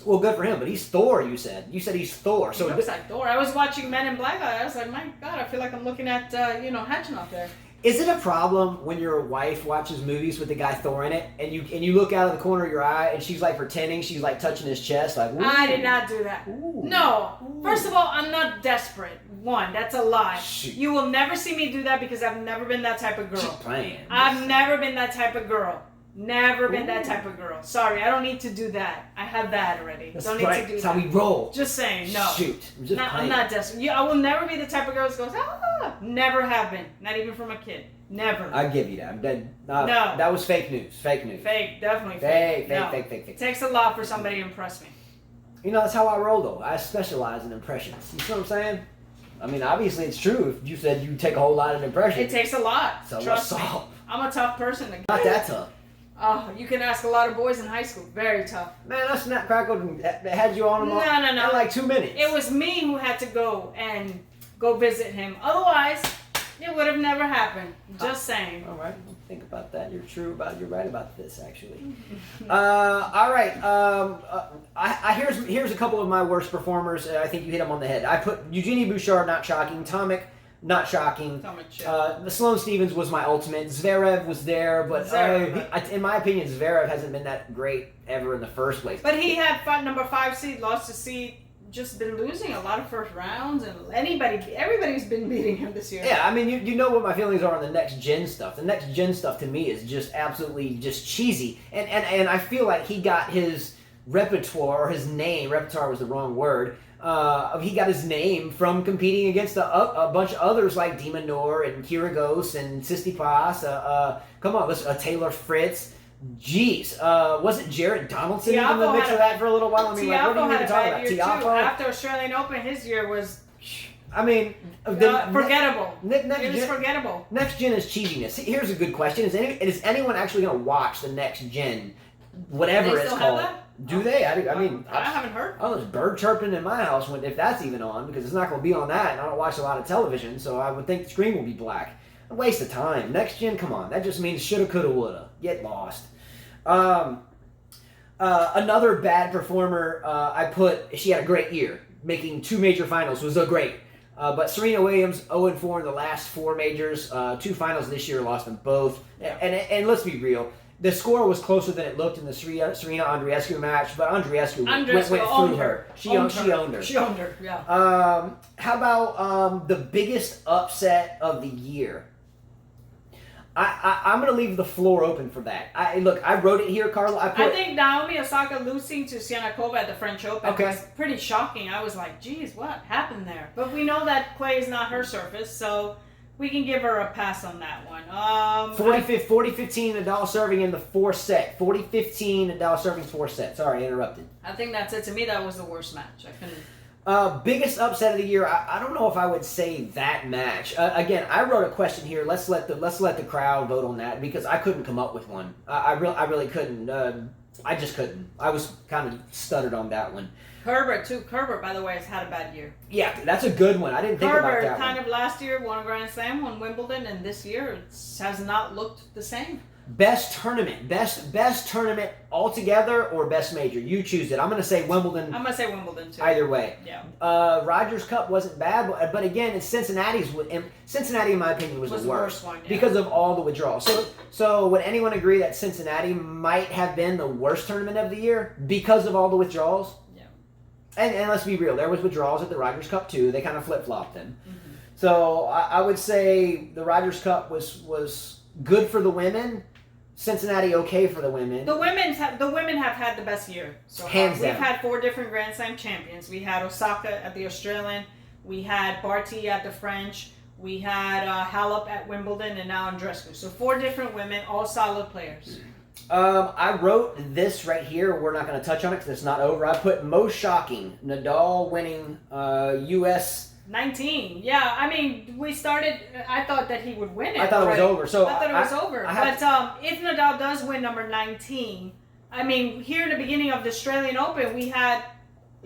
Well, good for him, but he's Thor, you said. You said he's Thor. He So looks like Thor. I was watching Men in Black. I was like, my God, I feel like I'm looking at, Kachanov there. is it a problem when your wife watches movies with the guy Thor in it, and you look out of the corner of your eye, and she's like pretending she's like touching his chest, like? Ooh. I did not do that. Ooh. No. Ooh. First of all, I'm not desperate. One, that's a lie. Shoot. You will never see me do that because I've never been that type of girl. She's playing. I've never been that type of girl. Never been that type of girl. Sorry, I don't need to do that. I have that already. That's don't right. need to do That's that. how we roll. Just saying, no. Shoot. I'm just I'm not desperate. I will never be the type of girl that goes, never have been. Not even from a kid. Never. I give you that. I'm dead. No. That was fake news. Fake news. Fake, definitely Fake. No. Fake. It takes a lot for somebody to impress me. You know, that's how I roll, though. I specialize in impressions. You see what I'm saying? I mean, obviously it's true. If you said you take a whole lot of impressions. It takes a lot. So Trust what's me. up? I'm a tough person. Not that tough. Oh, you can ask a lot of boys in high school. Very tough. Man, I snap crackled and had you on them No. in like 2 minutes. It was me who had to go visit him. Otherwise, it would have never happened. Just saying. All right, think about that. You're right about this, actually. All right. Here's a couple of my worst performers. I think you hit them on the head. I put Eugenie Bouchard, not shocking. Tomic, not shocking. Sloane Stephens was my ultimate. Zverev was there, but in my opinion, Zverev hasn't been that great ever in the first place. But he had number 5 seed, lost to seed. Just been losing a lot of first rounds, and everybody's been beating him this year. Yeah, I mean, you know what my feelings are on the next gen stuff. The next gen stuff to me is just absolutely just cheesy, and I feel like he got his repertoire, or his name. Repertoire was the wrong word. He got his name from competing against a bunch of others like De Minaur and Kyrgios and Tsitsipas. Come on, Taylor Fritz. Jeez, wasn't Jared Donaldson in the mix of that for a little while? I mean, like, what are you even talking about? Tiafoe after Australian Open, his year was. I mean, forgettable. It is forgettable. Next gen is cheesiness. Here's a good question: Is anyone actually going to watch the next gen, whatever it's called? Do they? I mean, I haven't heard. Oh, there's bird chirping in my house if that's even on, because it's not going to be on that, and I don't watch a lot of television, so I would think the screen will be black. A waste of time. Next gen, come on. That just means shoulda, coulda, woulda. Get lost. Another bad performer, she had a great year. Making 2 major finals was a great. But Serena Williams, 0-4 in the last 4 majors. 2 finals this year, lost them both. And let's be real. The score was closer than it looked in the Serena Andreescu match, but Andreescu went through her. She owned her. She owned her, yeah. How about the biggest upset of the year? I'm going to leave the floor open for that. I wrote it here, Carla. I think Naomi Osaka losing to Siniakova at the French Open was pretty shocking. I was like, geez, what happened there? But we know that clay is not her surface, so we can give her a pass on that one. 40-15 Nadal serving in the 4th set. 40-15 Nadal serving 4th set. Sorry, I interrupted. I think that's it. To me, that was the worst match. I couldn't... Biggest upset of the year. I don't know if I would say that match. Again, I wrote a question here. Let's let the crowd vote on that, because I couldn't come up with one. I really couldn't. I just couldn't. I was kind of stuttered on that one. Herbert too. Herbert, by the way, has had a bad year. Yeah, that's a good one. I didn't think about that one. Herbert kind of last year won a Grand Slam, won Wimbledon, and this year it has not looked the same. Best tournament tournament altogether, or best major? You choose it. I'm going to say Wimbledon. I'm going to say Wimbledon too. Either way. Yeah. Rogers Cup wasn't bad, but again, it's Cincinnati, in my opinion, was the worst one, yeah. because of all the withdrawals. So would anyone agree that Cincinnati might have been the worst tournament of the year because of all the withdrawals? Yeah. And let's be real, there was withdrawals at the Rogers Cup too. They kind of flip-flopped them. Mm-hmm. So I would say the Rogers Cup was good for the women. Cincinnati okay for the women. The women have had the best year so hands far. down. We've had 4 different Grand Slam champions. We had Osaka at the Australian, we had Barty at the French, we had Halep at Wimbledon, and now Andreescu. So 4 different women, all solid players. I wrote this right here. We're not going to touch on it because it's not over. I put most shocking, Nadal winning U.S. 19. Yeah, I mean, we started. I thought that he would win it. I thought it was over. So I thought it was over. But if Nadal does win number 19, I mean, here in the beginning of the Australian Open, we had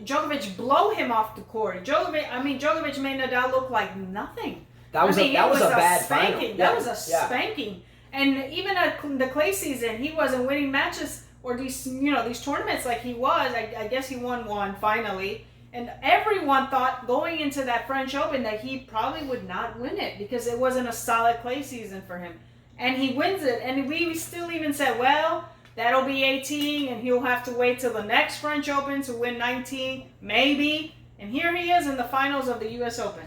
Djokovic blow him off the court. Djokovic made Nadal look like nothing. That was a bad spanking. final. That was a spanking. And even at the clay season, he wasn't winning matches or these tournaments like he was. I guess he won one finally. And everyone thought going into that French Open that he probably would not win it because it wasn't a solid clay season for him. And he wins it. And we still even said, well, that'll be 18 and he'll have to wait till the next French Open to win 19, maybe. And here he is in the finals of the U.S. Open.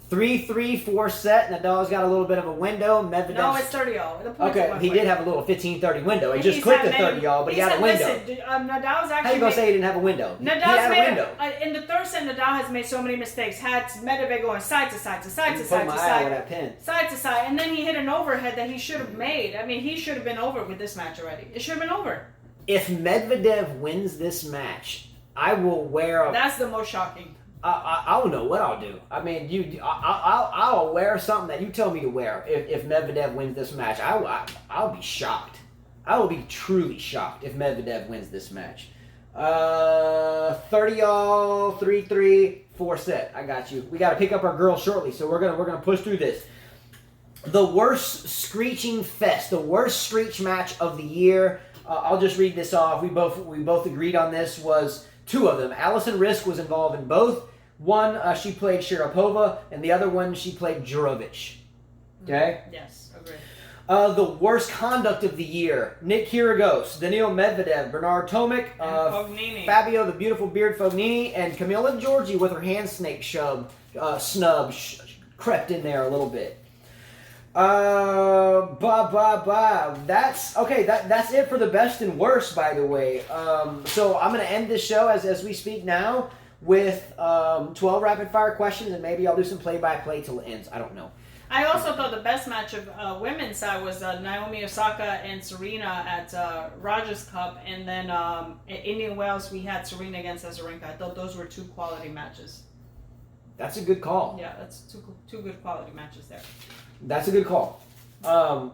3-3, 4-set. Nadal's got a little bit of a window. Medvedev's... No, it's 30-all. Okay, he did have a little 15-30 window. He just clicked the 30-all, but he had a window. Listen, Nadal's actually... How you going to say he didn't have a window? Nadal's he had a window. In the third set, Nadal has made so many mistakes. Had Medvedev going side to side to side to side to side. With that pin. Side to side. And then he hit an overhead that he should have made. I mean, he should have been over with this match already. It should have been over. If Medvedev wins this match, I will wear a... That's the most shocking. I don't know what I'll do. I mean, I'll wear something that you tell me to wear. If Medvedev wins this match, I'll be shocked. I will be truly shocked if Medvedev wins this match. 30-all, 3-3, 4-set. I got you. We got to pick up our girls shortly, so we're gonna push through this. The worst screeching fest, the worst screech match of the year. I'll just read this off. We both agreed on this. Was two of them. Alison Risk was involved in both. One, she played Sharapova, and the other one, she played Jurovic. Okay? Yes, agreed. The worst conduct of the year. Nick Kyrgios, Daniil Medvedev, Bernard Tomic, Fabio the Beautiful Beard Fognini, and Camila Giorgi with her hand snake snub crept in there a little bit. That's okay. That's it for the best and worst, by the way. So I'm gonna end this show as we speak now with 12 rapid fire questions, and maybe I'll do some play-by-play till it ends. I don't know. I also thought the best match of women's side was Naomi Osaka and Serena at Rogers Cup, and then at Indian Wells we had Serena against Azarenka. I thought those were two quality matches. That's a good call. Yeah, that's two good quality matches there. That's a good call. 4-3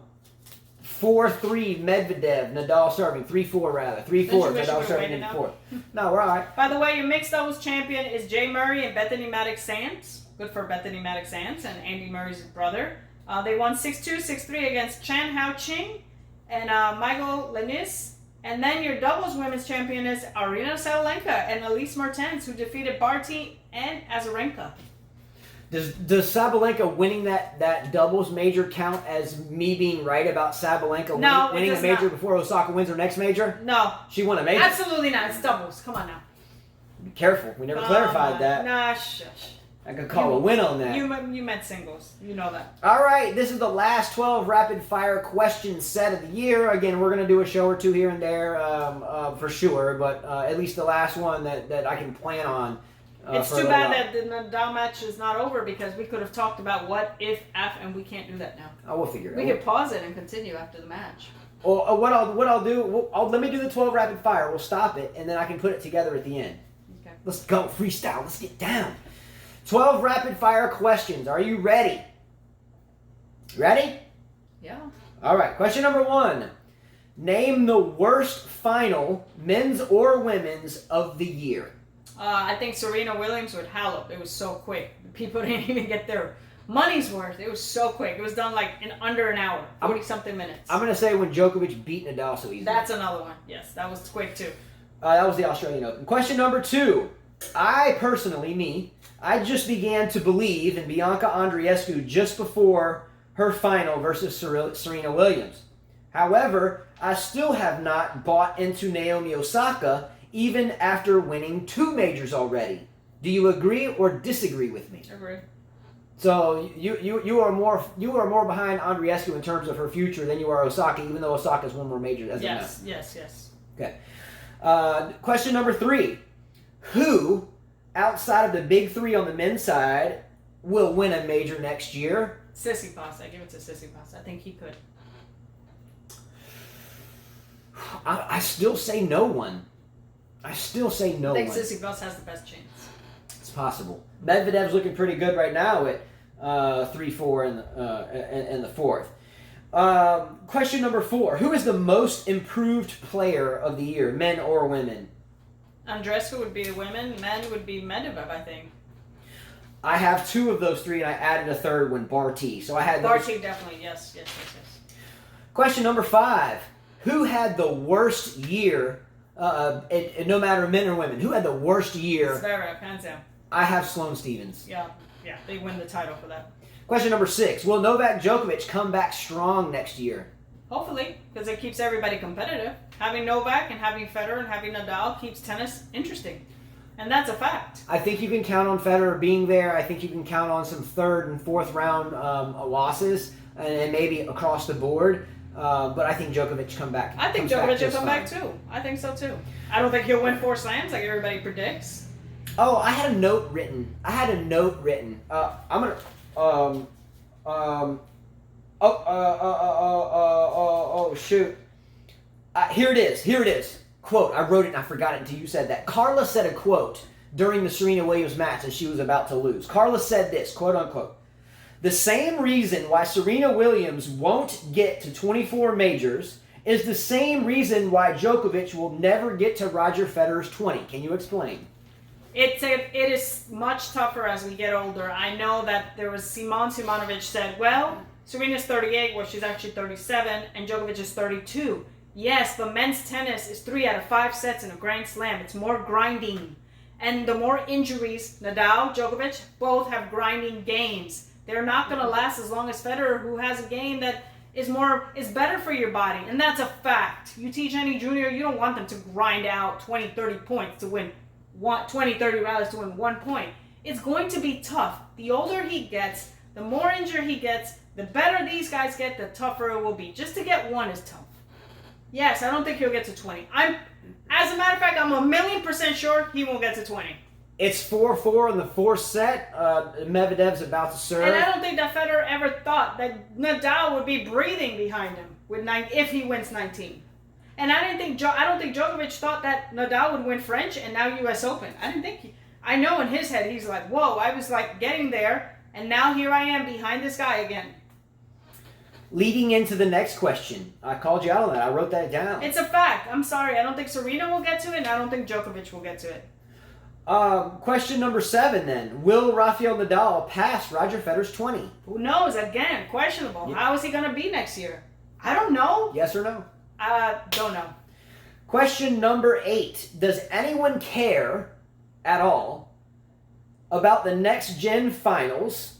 Medvedev, Nadal serving. 3-4 rather. 3-4 Nadal serving in the fourth. No, we're all right. By the way, your mixed doubles champion is Jay Murray and Bethany Maddox-Sands. Good for Bethany Maddox-Sands and Andy Murray's brother. They won 6-2, 6-3 against Chan Hao Ching and Michael Lenis. And then your doubles women's champion is Arina Sabalenka and Elise Mertens, who defeated Barty and Azarenka. Does Sabalenka winning that doubles major count as me being right about Sabalenka winning a major before Osaka wins her next major? No. She won a major? Absolutely not. It's doubles. Come on now. Be careful. We never clarified that. Nah, shush. I could call a win on that. You meant singles. You know that. All right. This is the last 12 rapid-fire question set of the year. Again, we're going to do a show or two here and there for sure, but at least the last one that I can plan on. It's too bad that the Nadal match is not over because we could have talked about what if, and we can't do that now. Oh, we'll figure it out. We could pause it and continue after the match. Or what I'll do, let me do the 12 rapid fire. We'll stop it, and then I can put it together at the end. Okay. Let's go. Freestyle. Let's get down. 12 rapid fire questions. Are you ready? Ready? Yeah. All right. Question number 1. Name the worst final, men's or women's, of the year. I think Serena Williams with Halep. It was so quick. People didn't even get their money's worth. It was so quick. It was done like in under an hour, 40-something minutes. I'm going to say when Djokovic beat Nadal so easily. That's another one. Yes, that was quick too. That was the Australian Open. Question number 2. I just began to believe in Bianca Andreescu just before her final versus Serena Williams. However, I still have not bought into Naomi Osaka even after winning 2 majors already. Do you agree or disagree with me? Agree. So you are more behind Andreescu in terms of her future than you are Osaka, even though Osaka's won more majors as yes, of now. Yes. Okay. Question number 3. Who, outside of the big 3 on the men's side, will win a major next year? Tsitsipas. I give it to Tsitsipas. I think he could. I still say no one. I think Tsitsipas has the best chance. It's possible. Medvedev's looking pretty good right now at 3-4 in the fourth. Question number 4. Who is the most improved player of the year, men or women? Andreescu would be the women. Men would be Medvedev, I think. I have two of those three, and I added a third one, Barty. So I had those. Barty, definitely, yes. Question number 5. Who had the worst year, no matter men or women, who had the worst year? Zverev, hands down. I have Sloane Stephens. Yeah, they win the title for that. Question number 6. Will Novak Djokovic come back strong next year? Hopefully, because it keeps everybody competitive. Having Novak and having Federer and having Nadal keeps tennis interesting. And that's a fact. I think you can count on Federer being there. I think you can count on some third and fourth round losses and maybe across the board. But I think Djokovic come back. I think Djokovic will come back too. I think so too. I don't think he'll win 4 slams like everybody predicts. Oh, I had a note written. I'm gonna. Shoot. Here it is. Quote. I wrote it and I forgot it until you said that. Carla said a quote during the Serena Williams match as she was about to lose. Carla said this, quote unquote. The same reason why Serena Williams won't get to 24 majors is the same reason why Djokovic will never get to Roger Federer's 20. Can you explain? It is much tougher as we get older. I know that there was Simonovic said, well, Serena's 38, well, she's actually 37, and Djokovic is 32. Yes, but men's tennis is 3 out of 5 sets in a Grand Slam. It's more grinding. And the more injuries, Nadal, Djokovic, both have grinding games. They're not going to last as long as Federer, who has a game that is better for your body. And that's a fact. You teach any junior, you don't want them to grind out 20, 30 points to win 20, 30 rallies to win 1 point. It's going to be tough. The older he gets, the more injured he gets, the better these guys get, the tougher it will be. Just to get 1 is tough. Yes, I don't think he'll get to 20. As a matter of fact, I'm 1,000,000% sure he won't get to 20. It's 4-4 in the 4th set. Medvedev's about to serve. And I don't think that Federer ever thought that Nadal would be breathing behind him if he wins 19. And I don't think Djokovic thought that Nadal would win French and now U.S. Open. I know in his head he's like, whoa, I was like getting there, and now here I am behind this guy again. Leading into the next question. I called you out on that. I wrote that down. It's a fact. I'm sorry. I don't think Serena will get to it, and I don't think Djokovic will get to it. Question number 7 then. Will Rafael Nadal pass Roger Federer's 20? Who knows? Again, questionable. Yeah. How is he going to be next year? I don't know. Yes or no? Don't know. Question number 8. Does anyone care at all about the next gen finals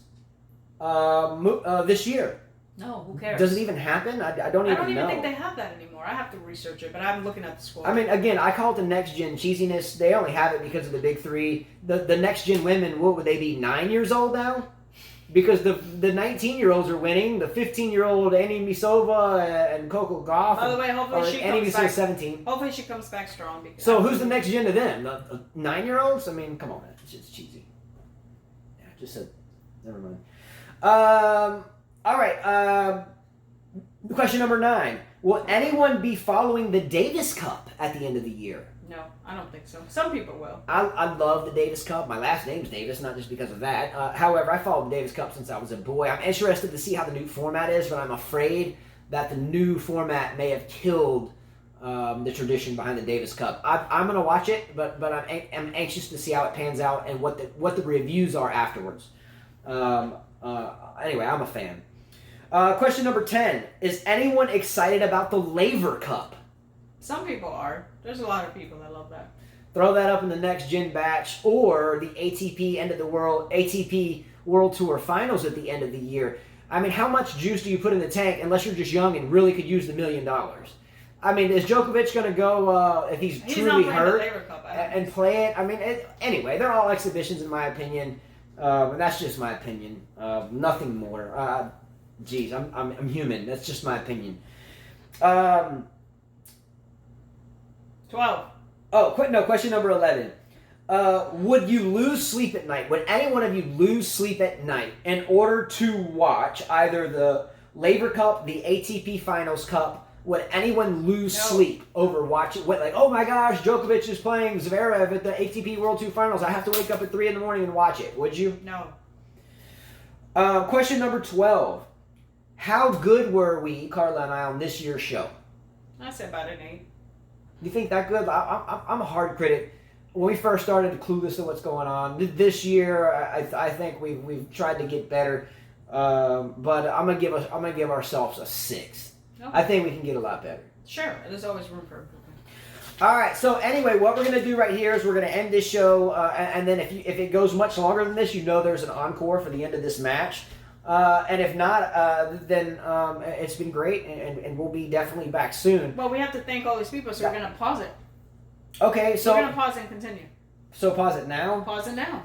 this year? No, who cares? Does it even happen? I don't even know. think they have that anymore. I have to research it, but I'm looking at the score. I mean, again, I call it the next gen cheesiness. They only have it because of the big 3. The next gen women, what would they be, 9 years old now? Because the 19-year-olds are winning. The 15-year-old Annie Misova and Coco Gauff. By the way, hopefully she Annie comes Misova's back. 17. Hopefully she comes back strong. So who's the next gen to them? The 9-year-olds? I mean, come on, man. It's just cheesy. Yeah, just said. Never mind. All right. Question number 9. Will anyone be following the Davis Cup at the end of the year? No, I don't think so. Some people will. I love the Davis Cup. My last name's Davis, not just because of that. However, I followed the Davis Cup since I was a boy. I'm interested to see how the new format is, but I'm afraid that the new format may have killed the tradition behind the Davis Cup. I'm going to watch it, but I'm anxious to see how it pans out and what the reviews are afterwards. Anyway, I'm a fan. Question number 10. Is anyone excited about the Laver Cup? Some people are. There's a lot of people that love that. Throw that up in the next gen batch, or the ATP World Tour Finals at the end of the year. I mean, how much juice do you put in the tank unless you're just young and really could use the $1 million? I mean, is Djokovic going to go if he's truly hurt and play it? I mean, anyway, they're all exhibitions in my opinion, and that's just my opinion. Nothing more. Geez, I'm human. That's just my opinion. 12. Question number 11. Would you lose sleep at night? Would any one of you lose sleep at night in order to watch either the Laver Cup, the ATP Finals Cup? Would anyone lose sleep over watching? Like, oh my gosh, Djokovic is playing Zverev at the ATP World Tour Finals. I have to wake up at 3 in the morning and watch it. Would you? No. Question number 12. How good were we, Carla and I, on this year's show? I say about an 8. You think that good? I'm a hard critic. when we first started, clueless of what's going on. This year, I think we've tried to get better, but I'm gonna give ourselves a 6. Okay. I think we can get a lot better. Sure, there's always room for improvement. All right. So anyway, what we're gonna do right here is we're gonna end this show, and then if it goes much longer than this, there's an encore for the end of this match. And if not, then it's been great, and we'll be definitely back soon. Well, we have to thank all these people, so we're gonna pause it. Okay, so we're gonna pause and continue. So pause it now. Pause it now.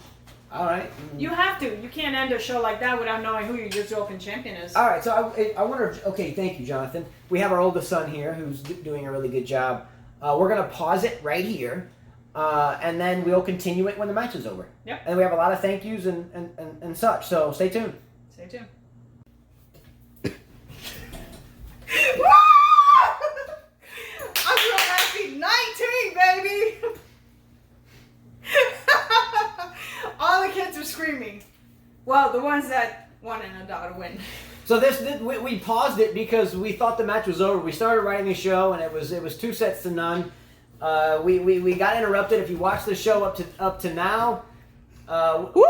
All right. You have to. You can't end a show like that without knowing who your US Open champion is. All right. So I wonder. Okay, thank you, Jonathan. We have our oldest son here who's doing a really good job. We're gonna pause it right here, and then we'll continue it when the match is over. Yep. And we have a lot of thank yous and such. So stay tuned. Stay tuned. I'm so happy. 19, baby. All the kids are screaming. Well, the ones that wanted Nadal to win. So we paused it because we thought the match was over. We started writing the show and it was 2 sets to none. We got interrupted. If you watch the show up to now, woohoo!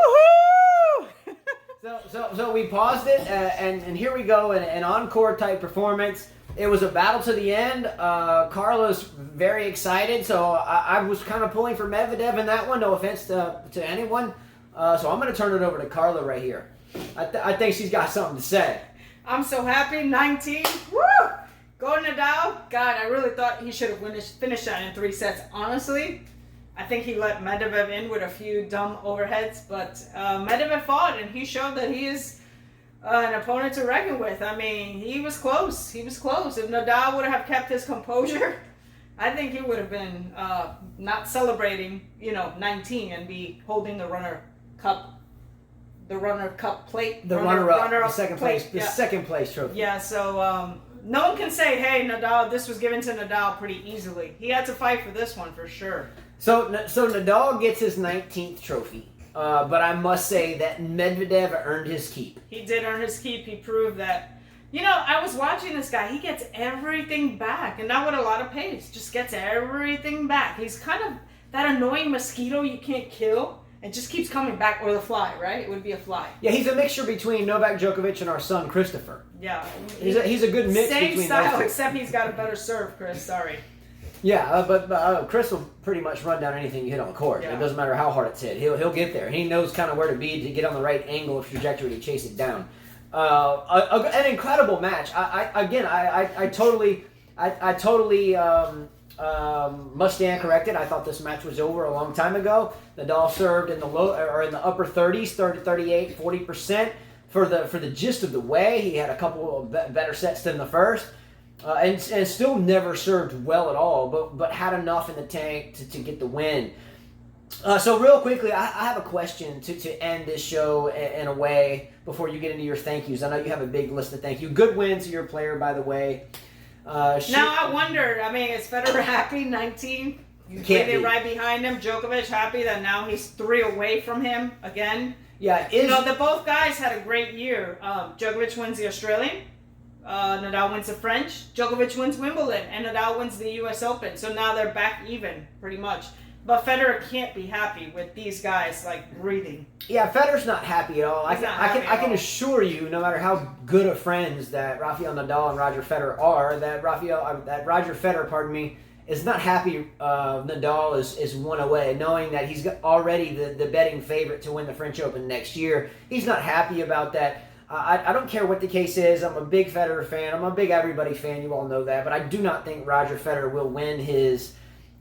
So we paused it and here we go, an encore type performance. It was a battle to the end. Carla's very excited, so I was kind of pulling for Medvedev in that one. No offense to anyone. So I'm going to turn it over to Carla right here. I think she's got something to say. I'm so happy. 19. Woo! Go Nadal. God, I really thought he should have finished that in 3 sets. Honestly, I think he let Medvedev in with a few dumb overheads, but Medvedev fought, and he showed that he is an opponent to reckon with. I mean, he was close. He was close. If Nadal would have kept his composure, I think he would have been not celebrating, 19 and be holding the runner-up plate. Runner-up, the second plate. place, the second place trophy. Yeah, so no one can say, hey, Nadal, this was given to Nadal pretty easily. He had to fight for this one for sure. So Nadal gets his 19th trophy. But I must say that Medvedev earned his keep. He did earn his keep. He proved that. I was watching this guy. He gets everything back. And not with a lot of pace. Just gets everything back. He's kind of that annoying mosquito you can't kill. And just keeps coming back. Or the fly, right? It would be a fly. Yeah, he's a mixture between Novak Djokovic and our son, Christopher. Yeah. He's a good mix between those two. Same style, except he's got a better serve, Chris. Sorry. Yeah, but Chris will pretty much run down anything you hit on the court. Yeah. It doesn't matter how hard it's hit. He'll get there. He knows kind of where to be to get on the right angle of trajectory to chase it down. An incredible match. I totally must stand corrected. I thought this match was over a long time ago. Nadal served in the upper 30s, 38, 40% for the gist of the way. He had a couple of better sets than the first. And still never served well at all, but had enough in the tank to get the win. So real quickly, I have a question to end this show in a way before you get into your thank yous. I know you have a big list of thank you. Good win to your player, by the way. Now I wondered, is Federer happy, 19? You can't be right behind him. Djokovic happy that now he's 3 away from him again. Yeah, the both guys had a great year. Djokovic wins the Australian. Nadal wins the French, Djokovic wins Wimbledon, and Nadal wins the US Open. So now they're back even, pretty much. But Federer can't be happy with these guys, breathing. Yeah, Federer's not happy at all. I can assure you, no matter how good of friends that Rafael Nadal and Roger Federer are, that Roger Federer, is not happy Nadal is 1 away, knowing that he's already the betting favorite to win the French Open next year. He's not happy about that. I don't care what the case is. I'm a big Federer fan. I'm a big everybody fan. You all know that. But I do not think Roger Federer will win his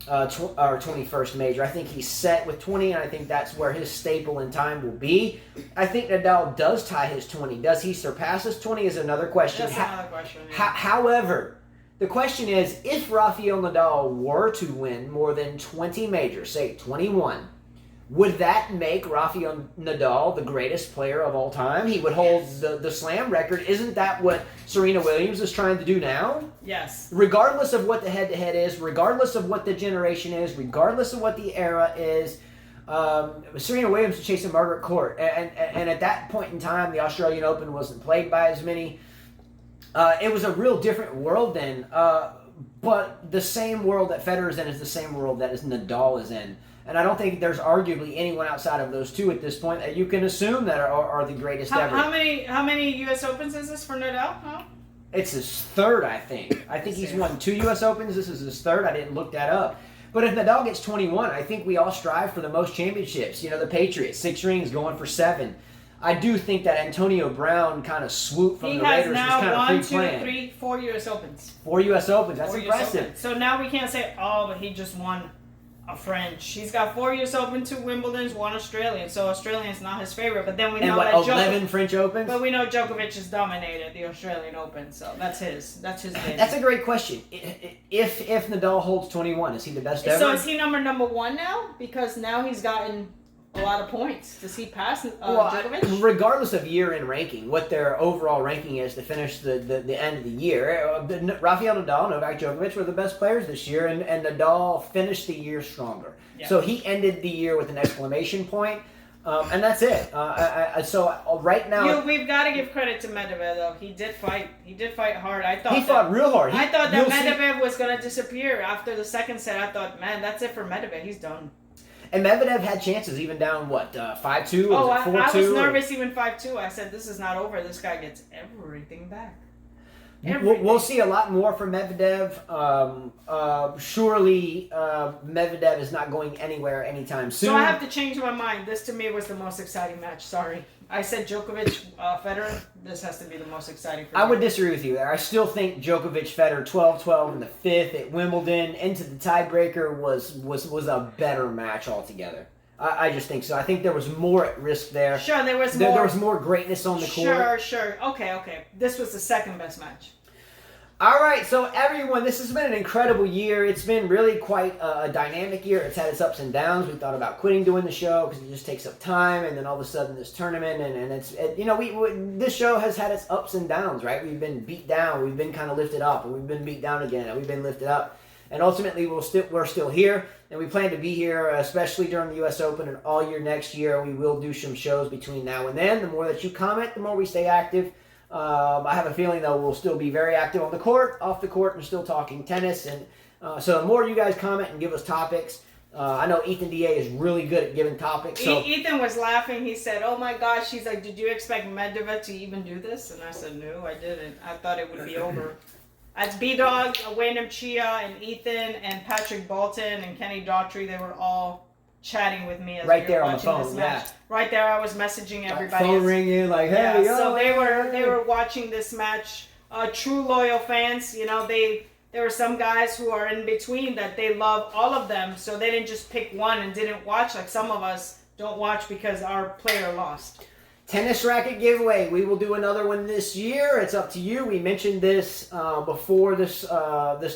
21st major. I think he's set with 20, and I think that's where his staple in time will be. I think Nadal does tie his 20. Does he surpass his 20 is another question. That's another question. Yeah. However, the question is, if Rafael Nadal were to win more than 20 majors, say 21, would that make Rafael Nadal the greatest player of all time? He would hold the slam record. Isn't that what Serena Williams is trying to do now? Yes. Regardless of what the head-to-head is, regardless of what the generation is, regardless of what the era is, Serena Williams is chasing Margaret Court. And at that point in time, the Australian Open wasn't played by as many. It was a real different world then. But the same world that Federer's in is the same world that Nadal is in. And I don't think there's arguably anyone outside of those two at this point that you can assume that are the greatest ever. How many U.S. Opens is this for Nadal? Huh? It's his third, I think. I think he's won 2 U.S. Opens. This is his third. I didn't look that up. But if Nadal gets 21, I think we all strive for the most championships. You know, the Patriots, 6 rings, going for 7. I do think that Antonio Brown kind of swooped from the Raiders. He has now kind of 1, 2, 3, 4 U.S. Opens. 4 U.S. Opens. That's 4 impressive. US so now we can't say, oh, but he just won a French. He's got 4 U.S. Open, 2 Wimbledons, 1 Australian. So Australian's not his favorite. But then we know that 11 French Opens? But we know Djokovic has dominated the Australian Open. So that's his baby. That's a great question. If Nadal holds 21, is he the best ever? So is he number 1 now? Because now he's gotten a lot of points. Does he pass Djokovic? Regardless of year-end ranking, what their overall ranking is to finish the end of the year, Rafael Nadal, Novak Djokovic were the best players this year, and Nadal finished the year stronger. Yeah. So he ended the year with an exclamation point, and that's it. So right now, we've got to give credit to Medvedev though. He did fight. He did fight hard. I thought he fought real hard. I thought that Medvedev was going to disappear after the second set. I thought, man, that's it for Medvedev. He's done. And Medvedev had chances, even down, 5-2 or 4-2? I was nervous even 5-2. I said, this is not over. This guy gets everything back. We'll see a lot more from Medvedev. Surely Medvedev is not going anywhere anytime soon. So I have to change my mind. This, to me, was the most exciting match. Sorry. I said Djokovic, Federer. This has to be the most exciting for me. I would disagree with you there. I still think Djokovic, Federer, 12-12 in the 5th at Wimbledon into the tiebreaker was a better match altogether. I just think so. I think there was more at risk there. Sure, there was more. There was more greatness on the court. Sure. Okay. This was the second best match. All right, so everyone, this has been an incredible year. It's been really quite a dynamic year. It's had its ups and downs. We thought about quitting doing the show because it just takes up time, and then all of a sudden this tournament, and this show has had its ups and downs, right? We've been beat down, we've been kind of lifted up, and we've been beat down again, and we've been lifted up, and ultimately we're still here, and we plan to be here, especially during the U.S. Open and all year next year. We will do some shows between now and then. The more that you comment, the more we stay active. I have a feeling, though, we'll still be very active on the court, off the court, and still talking tennis. And so the more you guys comment and give us topics, I know Ethan DA is really good at giving topics. So Ethan was laughing. He said, oh, my gosh. He's like, did you expect Medvedev to even do this? And I said, no, I didn't. I thought it would be over. As B-Dog, Waynham Chia, and Ethan, and Patrick Bolton, and Kenny Daughtry, they were all chatting with me as right we were there on the watching phone, this match. yeah. Right there, I was messaging everybody. Phone ringing, like, hey, yeah, so they were watching this match. True loyal fans, there were some guys who are in between that they love all of them, so they didn't just pick one and didn't watch. Like some of us don't watch because our player lost. Tennis racket giveaway. We will do another one this year. It's up to you. We mentioned this before this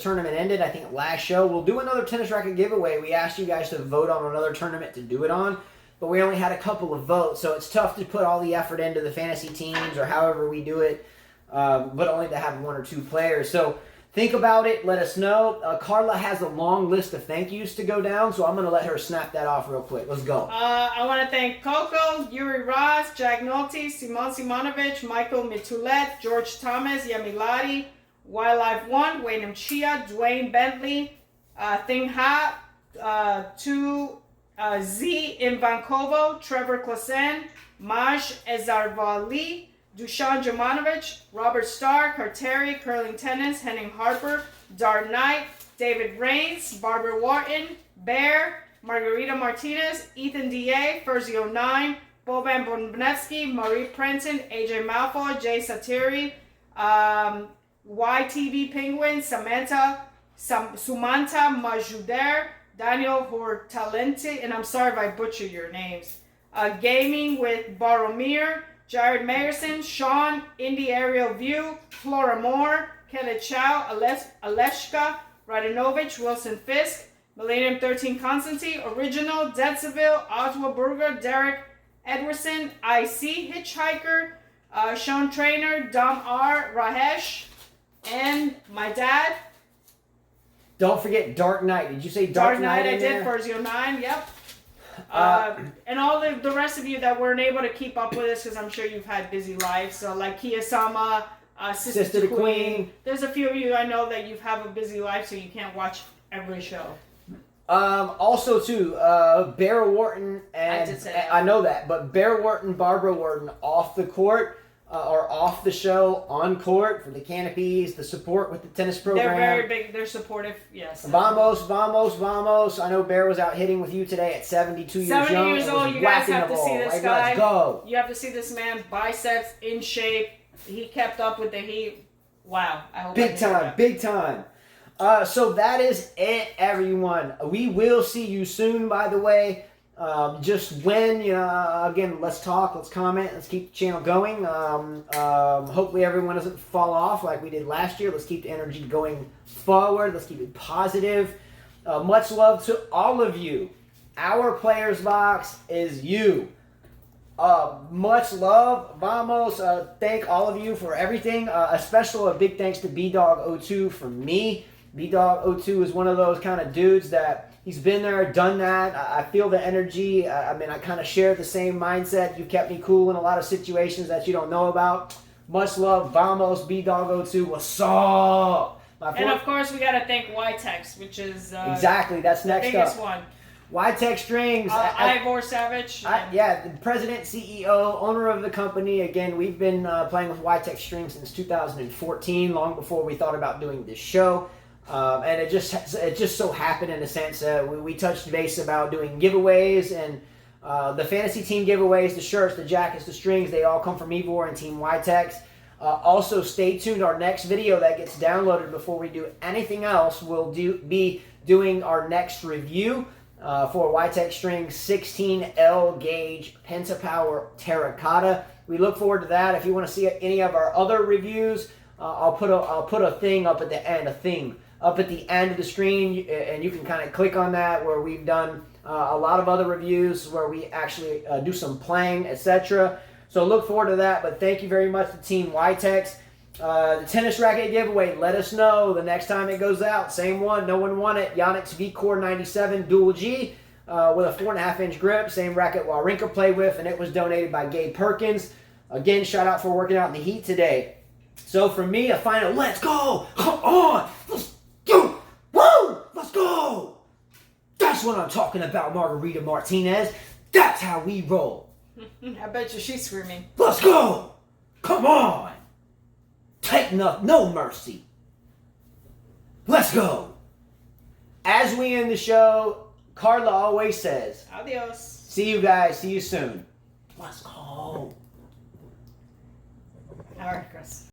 tournament ended. I think last show. We'll do another tennis racket giveaway. We asked you guys to vote on another tournament to do it on, but we only had a couple of votes, so it's tough to put all the effort into the fantasy teams or however we do it, but only to have 1 or 2 players. So think about it. Let us know. Carla has a long list of thank yous to go down, so I'm going to let her snap that off real quick. Let's go. I want to thank Coco, Yuri Ross, Jack Nolte, Simon Simonovic, Michael Mitulet, George Thomas, Yamilari, Wildlife One, Waynham Chia, Dwayne Bentley, Thing Ha, Z Ivankovo, Trevor Klasen, Maj Ezarvali, Dushan Jomanovic, Robert Starr, Carteri, Curling Tennis, Henning Harper, Dark Knight, David Rains, Barbara Wharton, Bear, Margarita Martinez, Ethan D.A., Furzio9, Boban Bonbnevsky, Marie Prenton, AJ Malfoy, Jay Satiri, YTV Penguin, Sumanta Majuder, Daniel Hortalente, and I'm sorry if I butcher your names, Gaming with Boromir, Jared Mayerson, Sean, Indie Aerial View, Flora Moore, Kelly Chow, Aleshka, Radinovich, Wilson Fisk, Millennium 13 Constantine, Original, Dedseville, Oswald Burger, Derek Edwardson, IC, Hitchhiker, Sean Trainer, Dom R, Rahesh, and my dad. Don't forget Dark Knight. Did you say Dark Knight? I did, Furzio9, yep. And all the rest of you that weren't able to keep up with us, because I'm sure you've had busy lives. So like Kiyosama, Sister the Queen. There's a few of you I know that you have a busy life, so you can't watch every show. Also, too, Bear Wharton and I did say that. I know that, but Bear Wharton, Barbara Wharton off the court or off the show on court for the canopies, the support with the tennis program. They're very big. They're supportive. Yes. Vamos, vamos, vamos. I know Bear was out hitting with you today at 72 years young. 70 years old. You guys have to see this guy. Let's go. You have to see this man. Biceps in shape. He kept up with the heat. Wow. I hope Big time, big time. So that is it, everyone. We will see you soon, by the way. Just when, again, let's talk, let's comment, let's keep the channel going. Hopefully everyone doesn't fall off like we did last year. Let's keep the energy going forward. Let's keep it positive. Much love to all of you. Our Players Box is you. Much love. Vamos. Thank all of you for everything. A big thanks to B-Dog02 from me. B-Dog02 is one of those kind of dudes that he's been there, done that. I feel the energy. I kind of share the same mindset. You kept me cool in a lot of situations that you don't know about. Much love. Vamos. B-Dog02. What's up? And of course, we got to thank YTEX, which is exactly. That's next the biggest up. one. YTEX Strings. Ivor Savage. The president, CEO, owner of the company. Again, we've been playing with YTEX Strings since 2014, long before we thought about doing this show. And it just so happened, in a sense, we touched base about doing giveaways, and the fantasy team giveaways, the shirts, the jackets, the strings, they all come from Ivor and Team YTEX. Also, stay tuned. Our next video that gets downloaded before we do anything else will be doing our next review for YTEX Strings 16L gauge Pentapower Terracotta. We look forward to that. If you want to see any of our other reviews, I'll put a thing up at the end, up at the end of the screen, and you can kind of click on that, where we've done a lot of other reviews where we actually do some playing, etc. So look forward to that. But thank you very much to Team YTEX. The tennis racket giveaway, let us know the next time it goes out. Same one, no one won it. Yonex V-Core 97 Dual G with a 4.5-inch grip. Same racket Wawrinka played with, and it was donated by Gabe Perkins. Again, shout out for working out in the heat today. So for me, a final, let's go! Come on! Let's go! Woo! Let's go! That's what I'm talking about, Margarita Martinez. That's how we roll. I bet you she's screaming. Let's go! Come on! Take no mercy. Let's go. As we end the show, Carla always says, Adios. See you guys. See you soon. Let's go. All right, Chris.